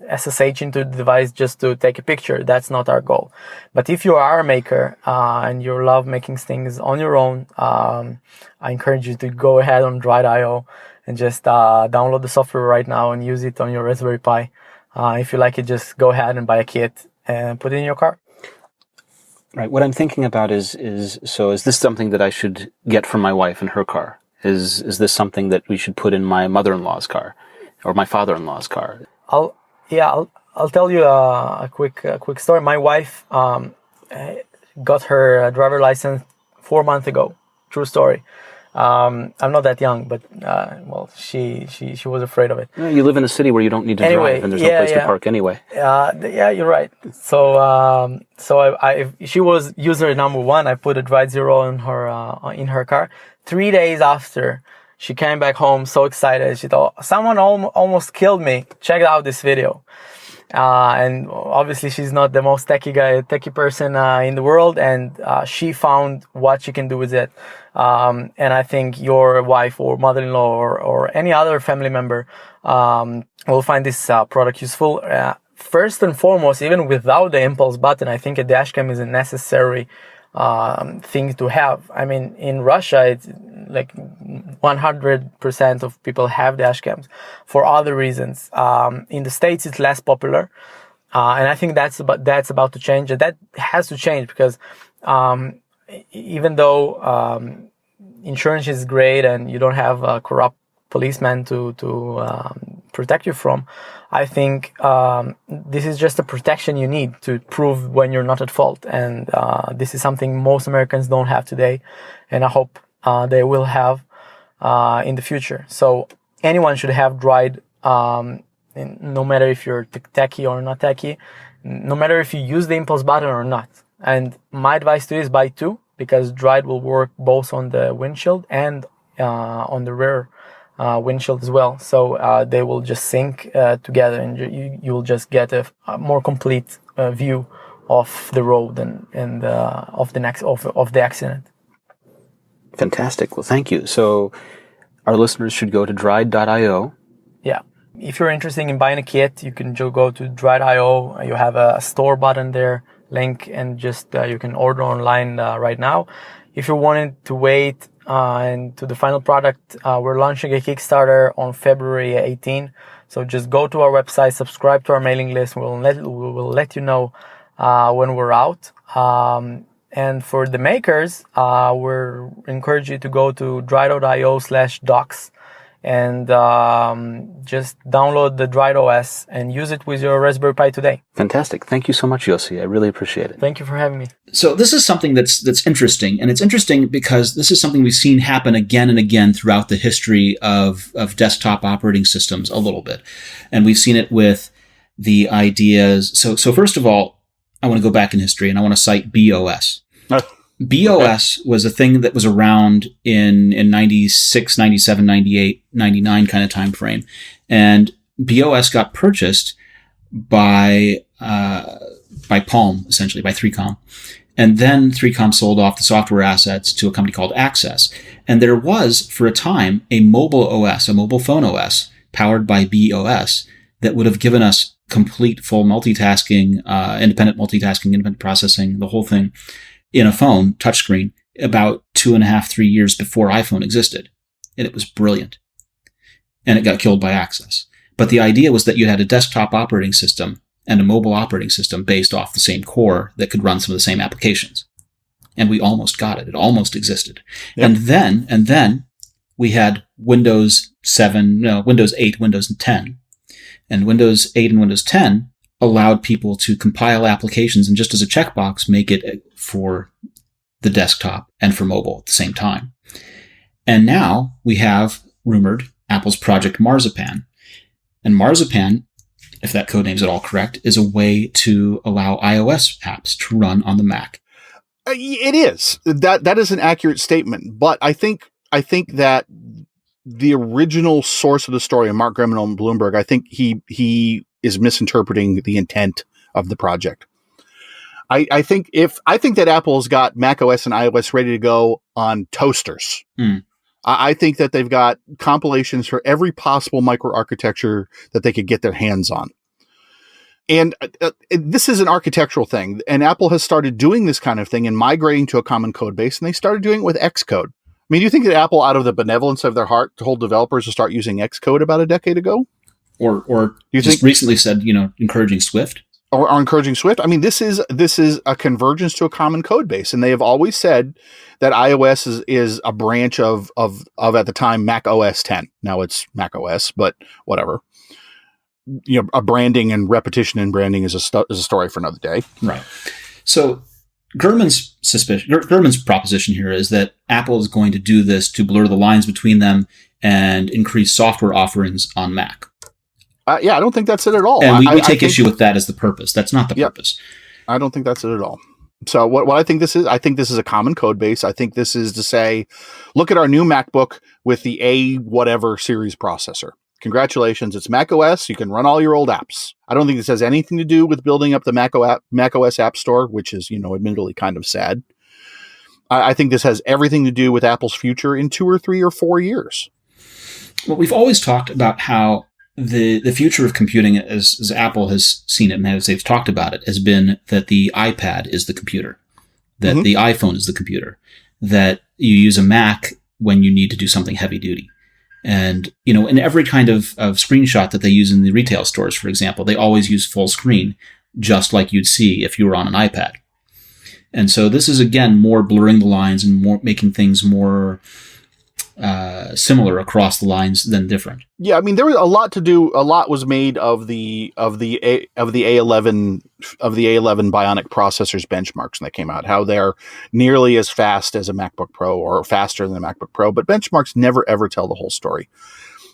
SSH into the device just to take a picture. That's not our goal. But if you are a maker and you love making things on your own, I encourage you to go ahead on Dride.io and just download the software right now and use it on your Raspberry Pi. If you like it, just go ahead and buy a kit and put it in your car. Right. What I'm thinking about is this something that I should get for my wife in her car? Is this something that we should put in my mother-in-law's car or my father-in-law's car? I'll tell you a quick story. My wife got her driver license 4 months ago. True story. I'm not that young, but she was afraid of it. Yeah, you live in a city where you don't need to drive, and there's no place to park anyway. Yeah, you're right. So she was user number 1. I put a Dride 0 in her car. 3 days after, she came back home so excited. She thought, someone almost killed me. Check out this video. And obviously she's not the most techie person in the world, and she found what she can do with it. And I think your wife or mother-in-law or any other family member will find this product useful. First and foremost, even without the impulse button, I think a dash cam is a necessary thing to have. I mean, in Russia, it's like 100% of people have dash cams for other reasons. In the States, it's less popular. And I think that's about to change. And that has to change because even though insurance is great and you don't have a corrupt policeman to protect you from, I think this is just a protection you need to prove when you're not at fault. And this is something most Americans don't have today. And I hope they will have in the future. So anyone should have Dride, no matter if you're techie or not techie, no matter if you use the impulse button or not. And my advice to you is buy two, because Dride will work both on the windshield and on the rear windshield as well. So they will just sync together, and you will just get a more complete view of the road and of the accident. Fantastic. Well, thank you. So our listeners should go to dride.io. Yeah. If you're interested in buying a kit, you can go to Dride.io. You have a store button there, link, and just you can order online right now. If you're wanting to wait and to the final product, we're launching a Kickstarter on February 18. So just go to our website, subscribe to our mailing list. We will let you know when we're out. And for the makers, we're encourage you to go to dride.io/docs and just download the Dride OS and use it with your Raspberry Pi today. Fantastic. Thank you so much, Yossi. I really appreciate it. Thank you for having me. So this is something that's interesting, and it's interesting because this is something we've seen happen again and again throughout the history of desktop operating systems a little bit. And we've seen it with the ideas. So first of all, I want to go back in history, and I want to cite BOS. BOS was a thing that was around in 96, 97, 98, 99 kind of time frame. And BOS got purchased by Palm, essentially, by 3Com. And then 3Com sold off the software assets to a company called Access. And there was, for a time, a mobile OS, a mobile phone OS, powered by BOS, that would have given us complete, full multitasking, independent multitasking, independent processing, the whole thing, in a phone, touchscreen, about 2.5, 3 years before iPhone existed. And it was brilliant. And it got killed by Access. But the idea was that you had a desktop operating system and a mobile operating system based off the same core that could run some of the same applications. And we almost got it. It almost existed. Yep. And then we had Windows 8, Windows 10. And Windows 8 and Windows 10 allowed people to compile applications and just as a checkbox make it for the desktop and for mobile at the same time. And now we have, rumored, Apple's Project Marzipan. And Marzipan, if that code name's at all correct, is a way to allow iOS apps to run on the Mac. It is. That is an accurate statement. But I think that the original source of the story, Mark Gurman on Bloomberg, I think he is misinterpreting the intent of the project. I think that Apple's got macOS and iOS ready to go on toasters. I think that they've got compilations for every possible microarchitecture that they could get their hands on. And this is an architectural thing. And Apple has started doing this kind of thing and migrating to a common code base. And they started doing it with Xcode. I mean, do you think that Apple, out of the benevolence of their heart, told developers to start using Xcode about a decade ago? Or you just recently said, encouraging Swift? Or encouraging Swift? I mean, this is a convergence to a common code base. And they have always said that iOS is a branch of at the time, Mac OS 10. Now it's Mac OS, but whatever. A branding and repetition in branding is a story for another day. Right. So Gurman's proposition here is that Apple is going to do this to blur the lines between them and increase software offerings on Mac. I don't think that's it at all. And we take issue with that as the purpose. That's not the purpose. I don't think that's it at all. So what I think this is a common code base. I think this is to say, look at our new MacBook with the A whatever series processor. Congratulations, it's Mac OS. You can run all your old apps. I don't think this has anything to do with building up the Mac OS App Store, which is, admittedly kind of sad. I think this has everything to do with Apple's future in 2 or 3 or 4 years. Well, we've always talked about how the future of computing, as Apple has seen it and as they've talked about it, has been that the iPad is the computer, that the iPhone is the computer, that you use a Mac when you need to do something heavy duty. And, in every kind of screenshot that they use in the retail stores, for example, they always use full screen, just like you'd see if you were on an iPad. And so this is, again, more blurring the lines and more making things more similar across the lines than different. Yeah, I mean, there was a lot to do. A lot was made of the A11 Bionic processors benchmarks when they came out. How they're nearly as fast as a MacBook Pro or faster than a MacBook Pro, but benchmarks never ever tell the whole story.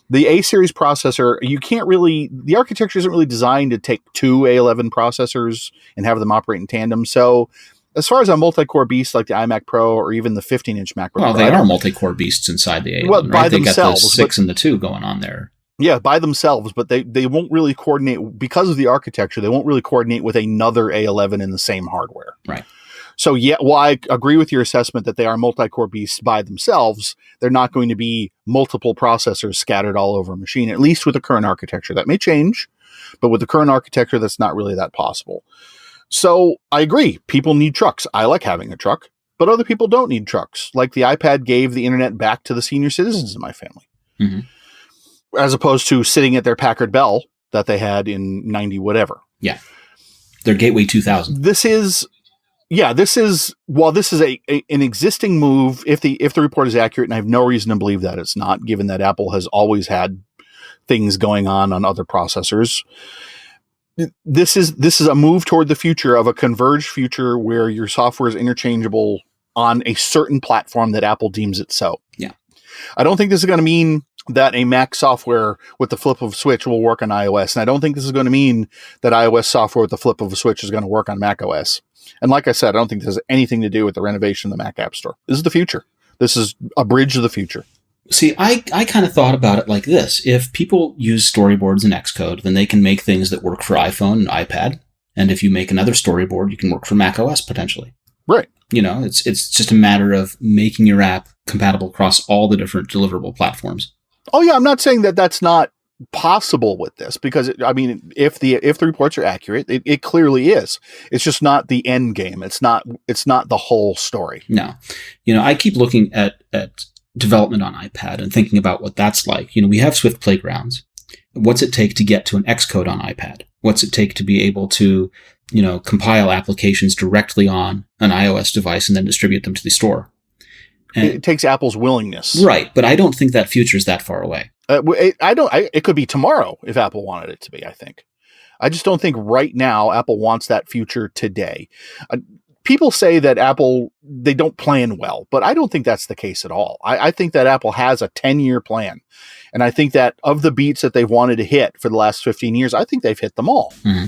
The A series processor, the architecture isn't really designed to take 2 A11 processors and have them operate in tandem. So, as far as a multi-core beast like the iMac Pro or even the 15-inch MacBook Pro. Well, they are multi-core beasts inside the A11, well, right? by They themselves, got the 6 and the 2 going on there. Yeah, by themselves, but they won't really coordinate because of the architecture. They won't really coordinate with another A11 in the same hardware. Right. So, yeah, while I agree with your assessment that they are multi-core beasts by themselves, they're not going to be multiple processors scattered all over a machine, at least with the current architecture. That may change, but with the current architecture, that's not really that possible. So I agree. People need trucks. I like having a truck, but other people don't need trucks. Like the iPad gave the internet back to the senior citizens in my family, as opposed to sitting at their Packard Bell that they had in 90 whatever. Yeah. Their Gateway 2000. This is an existing move. If the report is accurate, and I have no reason to believe that it's not, given that Apple has always had things going on other processors. This is a move toward the future of a converged future where your software is interchangeable on a certain platform that Apple deems it so. Yeah. I don't think this is going to mean that a Mac software with the flip of a switch will work on iOS. And I don't think this is going to mean that iOS software with the flip of a switch is going to work on Mac OS. And like I said, I don't think this has anything to do with the renovation of the Mac App Store. This is the future. This is a bridge to the future. See, I kind of thought about it like this. If people use storyboards in Xcode, then they can make things that work for iPhone and iPad. And if you make another storyboard, you can work for Mac OS potentially. Right. It's just a matter of making your app compatible across all the different deliverable platforms. Oh yeah, I'm not saying that that's not possible with this, because if the reports are accurate, it clearly is. It's just not the end game. It's not the whole story. No. I keep looking at development on iPad and thinking about what that's like. We have Swift Playgrounds. What's it take to get to an Xcode on iPad? What's it take to be able to, compile applications directly on an iOS device and then distribute them to the store? And it takes Apple's willingness. Right, but I don't think that future is that far away. It could be tomorrow if Apple wanted it to be, I think. I just don't think right now Apple wants that future today. People say that Apple, they don't plan well, but I don't think that's the case at all. I think that Apple has a 10-year plan. And I think that of the beats that they've wanted to hit for the last 15 years, I think they've hit them all. Mm-hmm.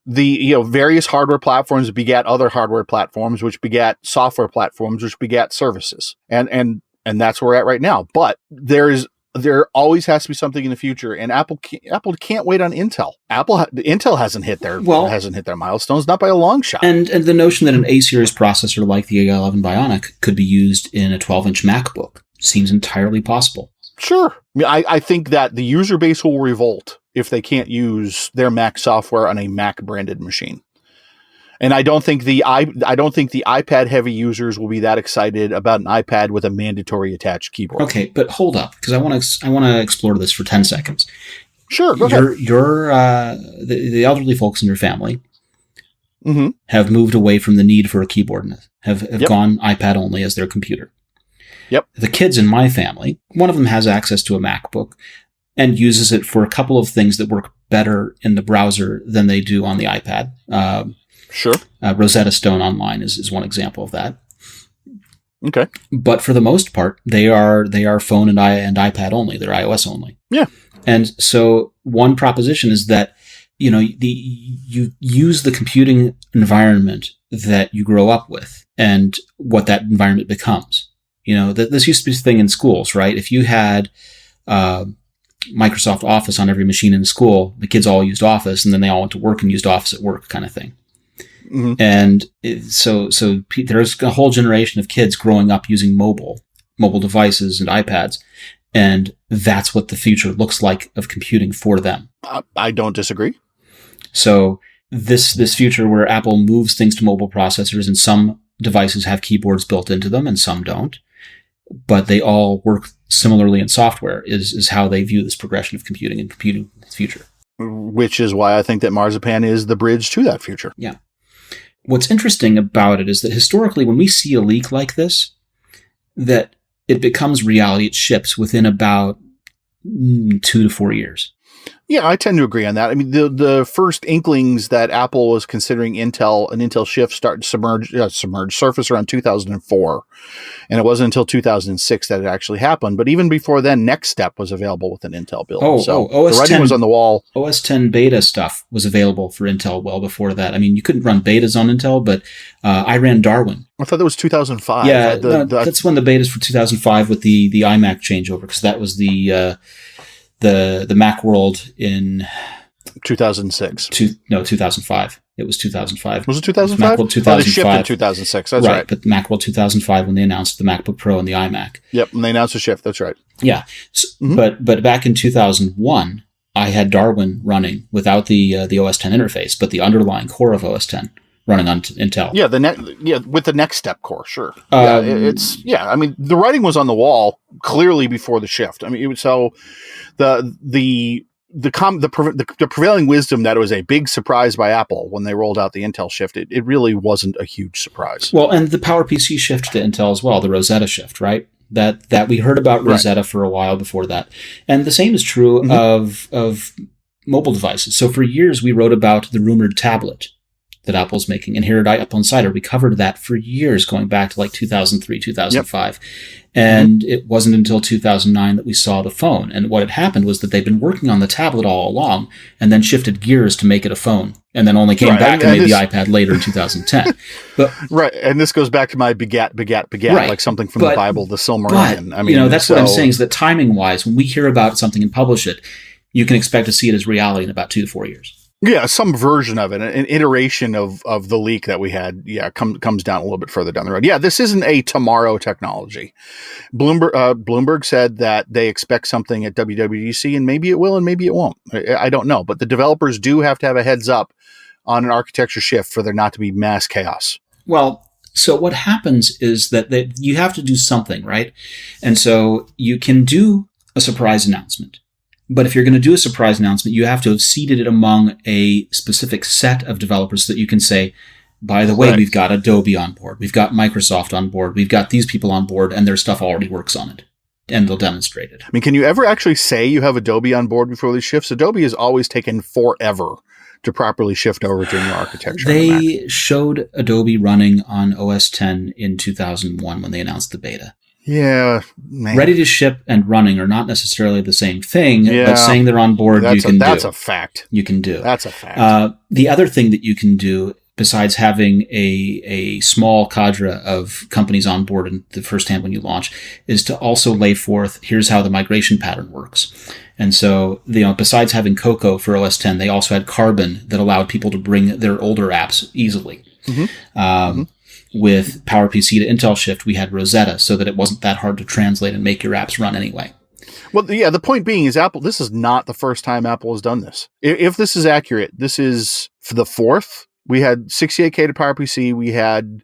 The various hardware platforms begat other hardware platforms, which begat software platforms, which begat services. And that's where we're at right now. But there always has to be something in the future, and Apple can't wait on Intel. Intel hasn't hit their milestones, not by a long shot. And the notion that an A series processor like the A11 Bionic could be used in a 12-inch MacBook seems entirely possible. Sure, I think that the user base will revolt if they can't use their Mac software on a Mac branded machine. And I don't think the iPad heavy users will be that excited about an iPad with a mandatory attached keyboard. Okay, but hold up, because I want to explore this for 10 seconds. Sure, go ahead. The elderly folks in your family have moved away from the need for a keyboard and have gone iPad only as their computer. Yep. The kids in my family, one of them has access to a MacBook and uses it for a couple of things that work better in the browser than they do on the iPad. Sure. Rosetta Stone Online is one example of that. Okay. But for the most part, they are phone and iPad only. They're iOS only. Yeah. And so one proposition is that, you use the computing environment that you grow up with and what that environment becomes. This used to be a thing in schools, right? If you had Microsoft Office on every machine in school, the kids all used Office, and then they all went to work and used Office at work kind of thing. And there's a whole generation of kids growing up using mobile devices and iPads. And that's what the future looks like of computing for them. I don't disagree. So this future where Apple moves things to mobile processors, and some devices have keyboards built into them and some don't, but they all work similarly in software, is how they view this progression of computing and computing in the future. Which is why I think that Marzipan is the bridge to that future. Yeah. What's interesting about it is that historically, when we see a leak like this, that it becomes reality. It ships within about 2 to 4 years. Yeah, I tend to agree on that. I mean, the first inklings that Apple was considering an Intel shift start submerge surface around 2004, and it wasn't until 2006 that it actually happened. But even before then, Next Step was available with an Intel build. OS the writing 10 was on the wall. OS 10 beta stuff was available for Intel well before that. I mean, you couldn't run betas on Intel, but I ran Darwin. I thought that was 2005. Yeah, that's when the betas for 2005 with the iMac changeover, because that was the Macworld in 2006. 2005. It was 2005. Was it 2005? Macworld 2005. They shipped in 2006. That's right. But Macworld 2005 when they announced the MacBook Pro and the iMac. Yep, and they announced the shift. That's right. Yeah, but back in 2001, I had Darwin running without the OS 10 interface, but the underlying core of OS 10 running on Intel. Yeah, with the Next Step core, sure. I mean, the writing was on the wall clearly before the shift. I mean, the prevailing wisdom that it was a big surprise by Apple when they rolled out the Intel shift, it really wasn't a huge surprise. Well, and the PowerPC shift to Intel as well, the Rosetta shift, right? That we heard about Rosetta for a while before that. And the same is true of mobile devices. So for years, we wrote about the rumored tablet that Apple's making. And here at AppleInsider, we covered that for years, going back to like 2003, 2005. Yep. And it wasn't until 2009 that we saw the phone. And what had happened was that they'd been working on the tablet all along and then shifted gears to make it a phone. And then only came back and made the iPad later in 2010. But, right. And this goes back to my begat, right. Like something from the Bible, the Silmarillion. I mean, that's what I'm saying is that timing-wise, when we hear about something and publish it, you can expect to see it as reality in about 2 to 4 years. Yeah, some version of it, an iteration of the leak that we had, comes down a little bit further down the road. Yeah, this isn't a tomorrow technology. Bloomberg said that they expect something at WWDC, and maybe it will and maybe it won't. I don't know. But the developers do have to have a heads up on an architecture shift for there not to be mass chaos. Well, so what happens is that you have to do something, right? And so you can do a surprise announcement. But if you're going to do a surprise announcement, you have to have seeded it among a specific set of developers so that you can say, by the way, we've got Adobe on board, we've got Microsoft on board, we've got these people on board, and their stuff already works on it. And they'll demonstrate it. I mean, can you ever actually say you have Adobe on board before these shifts? Adobe has always taken forever to properly shift over to a new architecture. They showed Adobe running on OS 10 in 2001 when they announced the beta. Yeah, man. Ready to ship and running are not necessarily the same thing, but saying they're on board, that's a fact. You can do. That's a fact. The other thing that you can do, besides having a small cadre of companies on board in the first hand when you launch, is to also lay forth, here's how the migration pattern works. And so, besides having Cocoa for OS 10, they also had Carbon that allowed people to bring their older apps easily. With PowerPC to Intel shift, we had Rosetta so that it wasn't that hard to translate and make your apps run anyway. Well, yeah, the point being is this is not the first time Apple has done this. If this is accurate, this is for the fourth. We had 68K to PowerPC. We had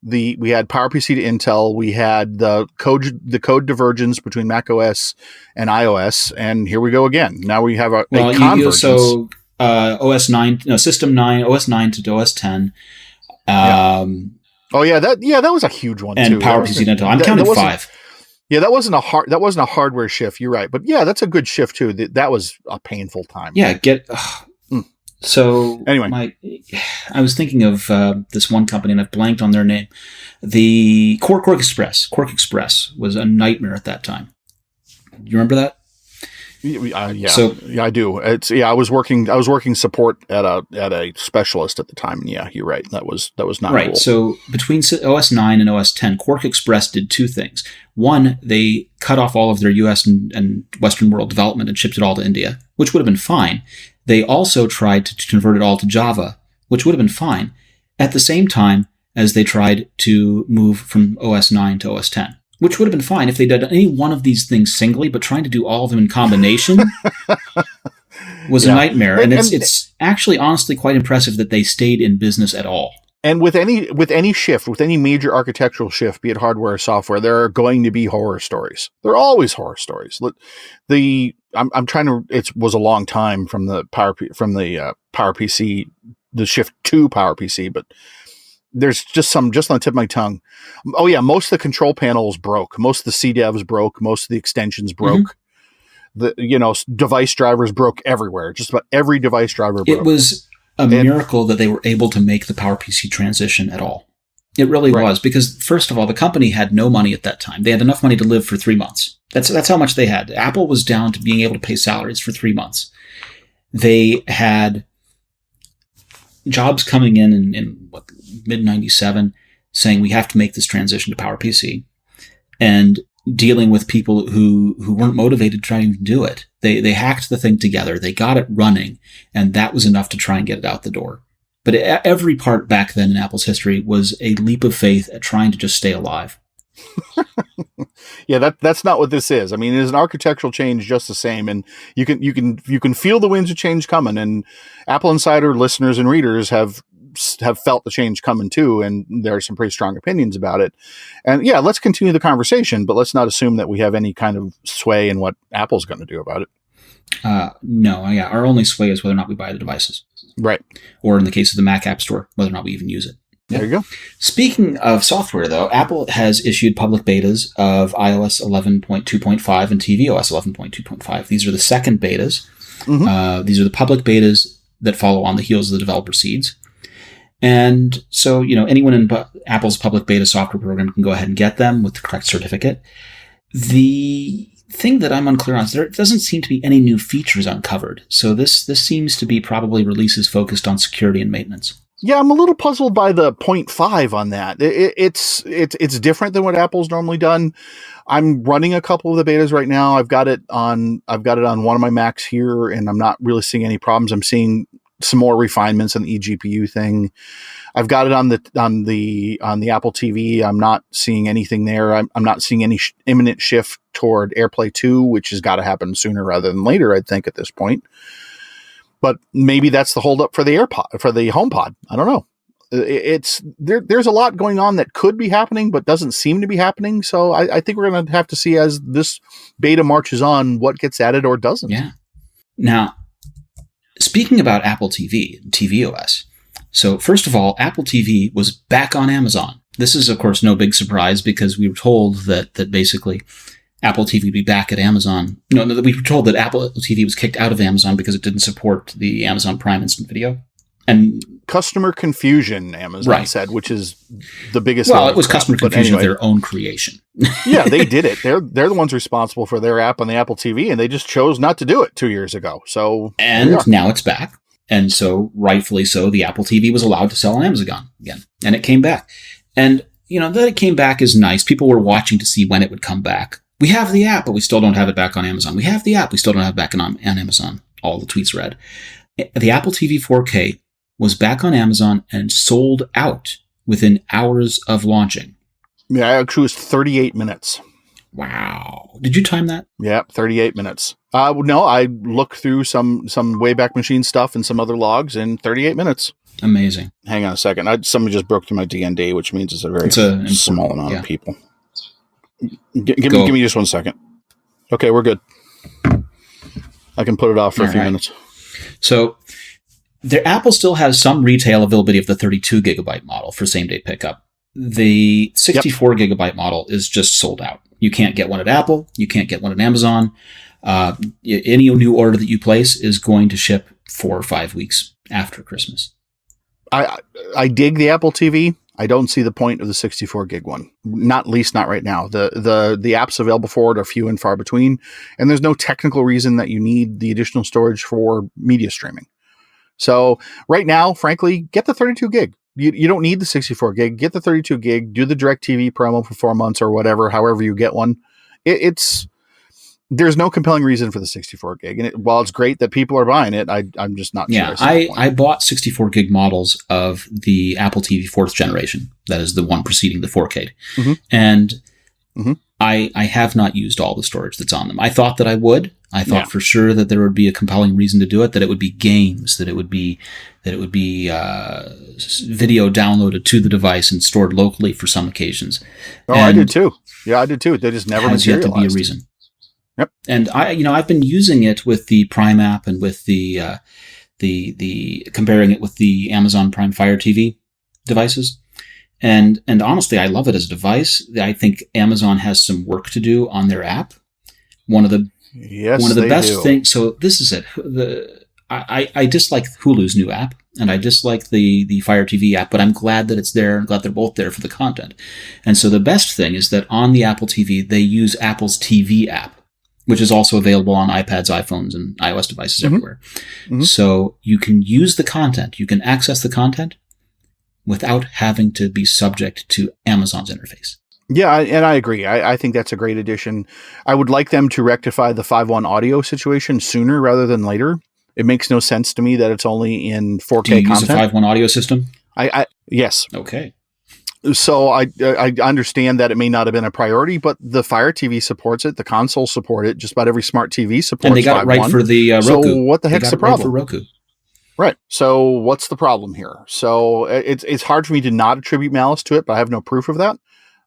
PowerPC to Intel. We had the code divergence between macOS and iOS. And here we go again. Now we have a convergence. OS 9, System 9, OS 9 to OS 10. That was a huge one and too. And PowerPC to Intel. I'm counting 5. Yeah, that wasn't a hardware shift. You're right, but yeah, that's a good shift too. That was a painful time. Yeah, So anyway, I was thinking of this one company, and I've blanked on their name. The Quark Express. Quark Express was a nightmare at that time. You remember that? I do. I was working support at a specialist at the time. And yeah, you're right. That was not right. Cool. So between OS 9 and OS 10, Quark Express did 2 things. One, they cut off all of their US and Western world development and shipped it all to India, which would have been fine. They also tried to convert it all to Java, which would have been fine. at the same time as they tried to move from OS 9 to OS 10, which would have been fine if they did any one of these things singly, but trying to do all of them in combination was a nightmare. And it's actually honestly quite impressive that they stayed in business at all. And with any shift, with any major architectural shift, be it hardware or software, there are going to be horror stories. There are always horror stories. I'm trying to. It was a long time from the PowerPC, the shift to PowerPC, but there's just on the tip of my tongue. Oh yeah, most of the control panels broke. Most of the CDEVs broke. Most of the extensions broke. The device drivers broke everywhere. Just about every device driver broke. It was a miracle that they were able to make the PowerPC transition at all. It really was, because first of all, the company had no money at that time. They had enough money to live for 3 months. That's how much they had. Apple was down to being able to pay salaries for 3 months. They had jobs coming in mid-97 saying we have to make this transition to PowerPC, and dealing with people who weren't motivated to try and do it. They hacked the thing together. They got it running, and that was enough to try and get it out the door. But every part back then in Apple's history was a leap of faith at trying to just stay alive. Yeah, that's not what this is. I mean, it is an architectural change just the same, and you can feel the winds of change coming. And AppleInsider listeners and readers have felt the change coming too, and there are some pretty strong opinions about it. And yeah, let's continue the conversation, but let's not assume that we have any kind of sway in what Apple's going to do about it. No, yeah, our only sway is whether or not we buy the devices. Right. Or in the case of the Mac App Store, whether or not we even use it. There you go. Speaking of software, though, Apple has issued public betas of iOS 11.2.5 and tvOS 11.2.5. These are the second betas. Mm-hmm. These are the public betas that follow on the heels of the developer seeds. And so, anyone in Apple's public beta software program can go ahead and get them with the correct certificate. The thing that I'm unclear on is there doesn't seem to be any new features uncovered. So this seems to be probably releases focused on security and maintenance. Yeah, I'm a little puzzled by the 0.5 on that. It's different than what Apple's normally done. I'm running a couple of the betas right now. I've got it on one of my Macs here, and I'm not really seeing any problems. I'm seeing some more refinements on the eGPU thing. I've got it on the Apple TV. I'm not seeing anything there. I'm not seeing any imminent shift toward AirPlay 2, which has got to happen sooner rather than later, I think, at this point. But maybe that's the holdup for the HomePod. I don't know. There's a lot going on that could be happening, but doesn't seem to be happening. So I think we're going to have to see as this beta marches on what gets added or doesn't. Yeah. Now, speaking about Apple TV, tvOS. So first of all, Apple TV was back on Amazon. This is, of course, no big surprise because we were told that basically Apple TV would be back at Amazon. No, we were told that Apple TV was kicked out of Amazon because it didn't support the Amazon Prime Instant Video. And customer confusion, Amazon said, which is the biggest. Well, it was customer confusion of their own creation. Yeah, they did it. They're the ones responsible for their app on the Apple TV, and they just chose not to do it 2 years ago. So now it's back. And so, rightfully so, the Apple TV was allowed to sell on Amazon again. And it came back. And, that it came back is nice. People were watching to see when it would come back. We have the app, but we still don't have it back on Amazon. We have the app, we still don't have it back on Amazon. All the tweets read. The Apple TV 4K was back on Amazon and sold out within hours of launching. Yeah, actually it was 38 minutes. Wow. Did you time that? Yeah, 38 minutes. No, I looked through some Wayback Machine stuff and some other logs in 38 minutes. Amazing. Hang on a second. Somebody just broke through my DND, which means it's a very small amount of people. Give me just 1 second. Okay, we're good. I can put it off for a few minutes. So Apple still has some retail availability of the 32 gigabyte model for same-day pickup. The 64 gigabyte model is just sold out. You can't get one at Apple. You can't get one at Amazon. Any new order that you place is going to ship 4 or 5 weeks after Christmas. I dig the Apple TV. I don't see the point of the 64 gig one. Not right now. The apps available for it are few and far between, and there's no technical reason that you need the additional storage for media streaming. So right now, frankly, get the 32 gig. You don't need the 64 gig. Get the 32 gig. Do the DirecTV promo for 4 months or whatever, however you get one. It's There's no compelling reason for the 64 gig. And while it's great that people are buying it, I'm just not sure. Yeah, I bought 64 gig models of the Apple TV 4th generation. That is the one preceding the 4K. Mm-hmm. And I have not used all the storage that's on them. I thought that I would. I thought for sure that there would be a compelling reason to do it, that it would be games, that it would be video downloaded to the device and stored locally for some occasions. Oh, I did too. Yeah, I did too. They just never materialized. Has yet to be a reason. Yep. And I've been using it with the Prime app and with the comparing it with the Amazon Prime Fire TV devices. And honestly, I love it as a device. I think Amazon has some work to do on their app. One of the best things. So this is it. I dislike Hulu's new app, and I dislike the Fire TV app, but I'm glad that it's there. I'm glad they're both there for the content. And so the best thing is that on the Apple TV, they use Apple's TV app, which is also available on iPads, iPhones, and iOS devices everywhere. Mm-hmm. So you can use the content. You can access the content without having to be subject to Amazon's interface. Yeah, and I agree. I think that's a great addition. I would like them to rectify the 5.1 audio situation sooner rather than later. It makes no sense to me that it's only in 4K Do you content. use a 5.1 audio system? Yes. Okay. So I understand that it may not have been a priority, but the Fire TV supports it. The consoles support it. Just about every smart TV supports 5.1. And they got it right for the Roku. So what the heck's the problem? Right for Roku. Right. So what's the problem here? So it's hard for me to not attribute malice to it, but I have no proof of that.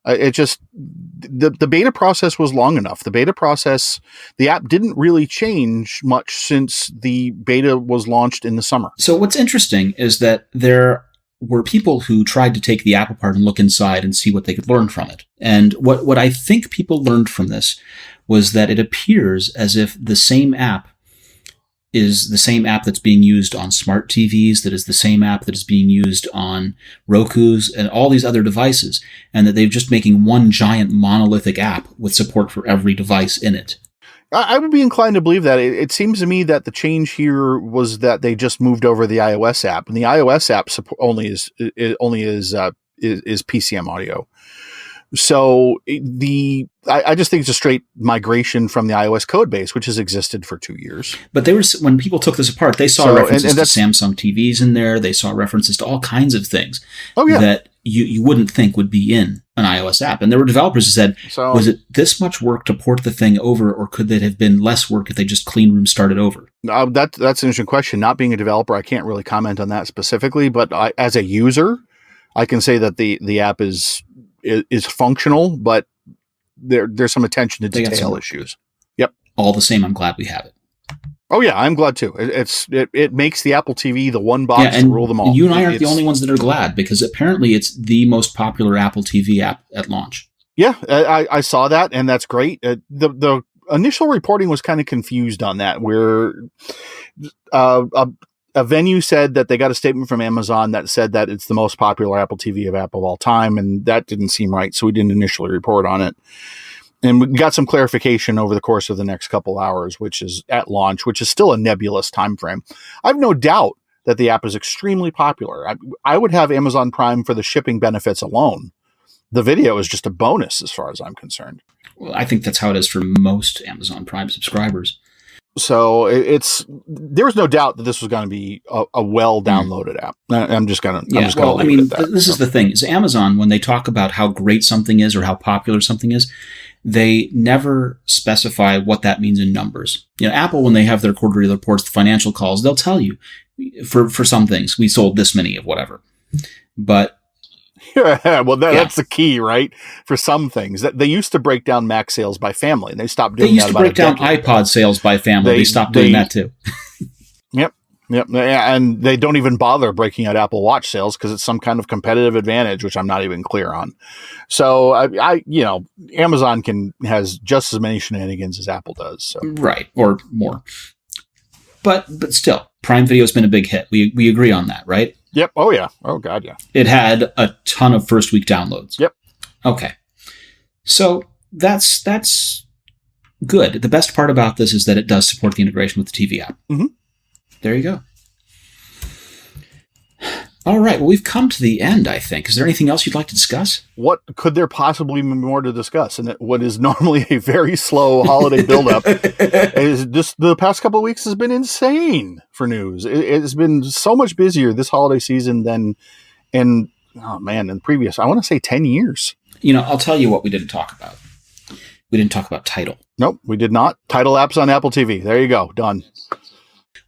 It just, the beta process was long enough. The app didn't really change much since the beta was launched in the summer. So what's interesting is that there were people who tried to take the app apart and look inside and see what they could learn from it. And what I think people learned from this was that it appears as if the same app is the same app that's being used on smart TVs, that is the same app that is being used on Rokus and all these other devices, and that they're just making one giant monolithic app with support for every device in it. I would be inclined to believe that. It seems to me that the change here was that they just moved over the iOS app, and the iOS app only is PCM audio. So I just think it's a straight migration from the iOS code base, which has existed for 2 years. But when people took this apart, they saw references to Samsung TVs in there. They saw references to all kinds of things that you wouldn't think would be in an iOS app. And there were developers who said, was it this much work to port the thing over, or could it have been less work if they just clean room started over? That's an interesting question. Not being a developer, I can't really comment on that specifically. But as a user, I can say that the app is functional, but there's some attention to detail issues. Yep. All the same, I'm glad we have it. Oh yeah, I'm glad too. It makes the Apple TV the one box to rule them all. You and I aren't the only ones that are glad, because apparently it's the most popular Apple TV app at launch. Yeah, I saw that, and that's great. The initial reporting was kind of confused on that, where a venue said that they got a statement from Amazon that said that it's the most popular Apple TV app of all time, and that didn't seem right, so we didn't initially report on it. And we got some clarification over the course of the next couple hours, which is at launch, which is still a nebulous time frame. I have no doubt that the app is extremely popular. I would have Amazon Prime for the shipping benefits alone. The video is just a bonus as far as I'm concerned. Well, I think that's how it is for most Amazon Prime subscribers. So there was no doubt that this was going to be a well downloaded app. I'm just going to leave it at that. This is the thing is Amazon, when they talk about how great something is or how popular something is, they never specify what that means in numbers. Apple, when they have their quarterly reports, the financial calls, they'll tell you for some things, we sold this many of whatever, but that's the key, right? For some things that they used to break down Mac sales by family, and they stopped doing that. They used to break down iPod sales by family. They stopped doing that too. Yep. And they don't even bother breaking out Apple Watch sales because it's some kind of competitive advantage, which I'm not even clear on. So Amazon has just as many shenanigans as Apple does. So. Right. Or more. But still, Prime Video has been a big hit. We agree on that, right? Yep. Oh yeah. Oh God. Yeah. It had a ton of first week downloads. Yep. Okay. So that's good. The best part about this is that it does support the integration with the TV app. Mm-hmm. There you go. All right. Well, we've come to the end, I think. Is there anything else you'd like to discuss? What could there possibly be more to discuss? And what is normally a very slow holiday buildup is just the past couple of weeks has been insane for news. It's been so much busier this holiday season than in previous, I want to say 10 years. I'll tell you what we didn't talk about. We didn't talk about Tidal. Nope, we did not. Tidal apps on Apple TV. There you go. Done.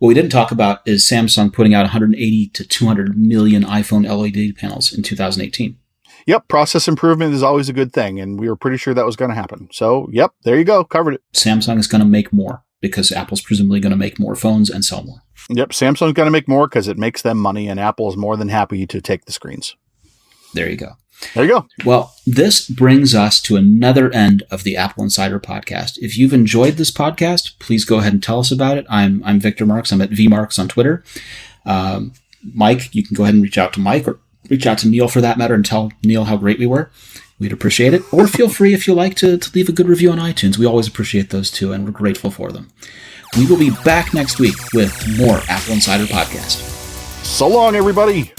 What we didn't talk about is Samsung putting out 180 to 200 million iPhone LED panels in 2018. Yep, process improvement is always a good thing, and we were pretty sure that was going to happen. So, yep, there you go. Covered it. Samsung is going to make more because Apple's presumably going to make more phones and sell more. Yep, Samsung's going to make more because it makes them money, and Apple is more than happy to take the screens. There you go. There you go. Well, this brings us to another end of the Apple Insider podcast. If you've enjoyed this podcast, please go ahead and tell us about it. I'm Victor Marks. I'm at VMarks on Twitter. Mike, you can go ahead and reach out to Mike or reach out to Neil for that matter and tell Neil how great we were. We'd appreciate it. Or feel free, if you like, to leave a good review on iTunes. We always appreciate those too, and we're grateful for them. We will be back next week with more Apple Insider podcast. So long, everybody.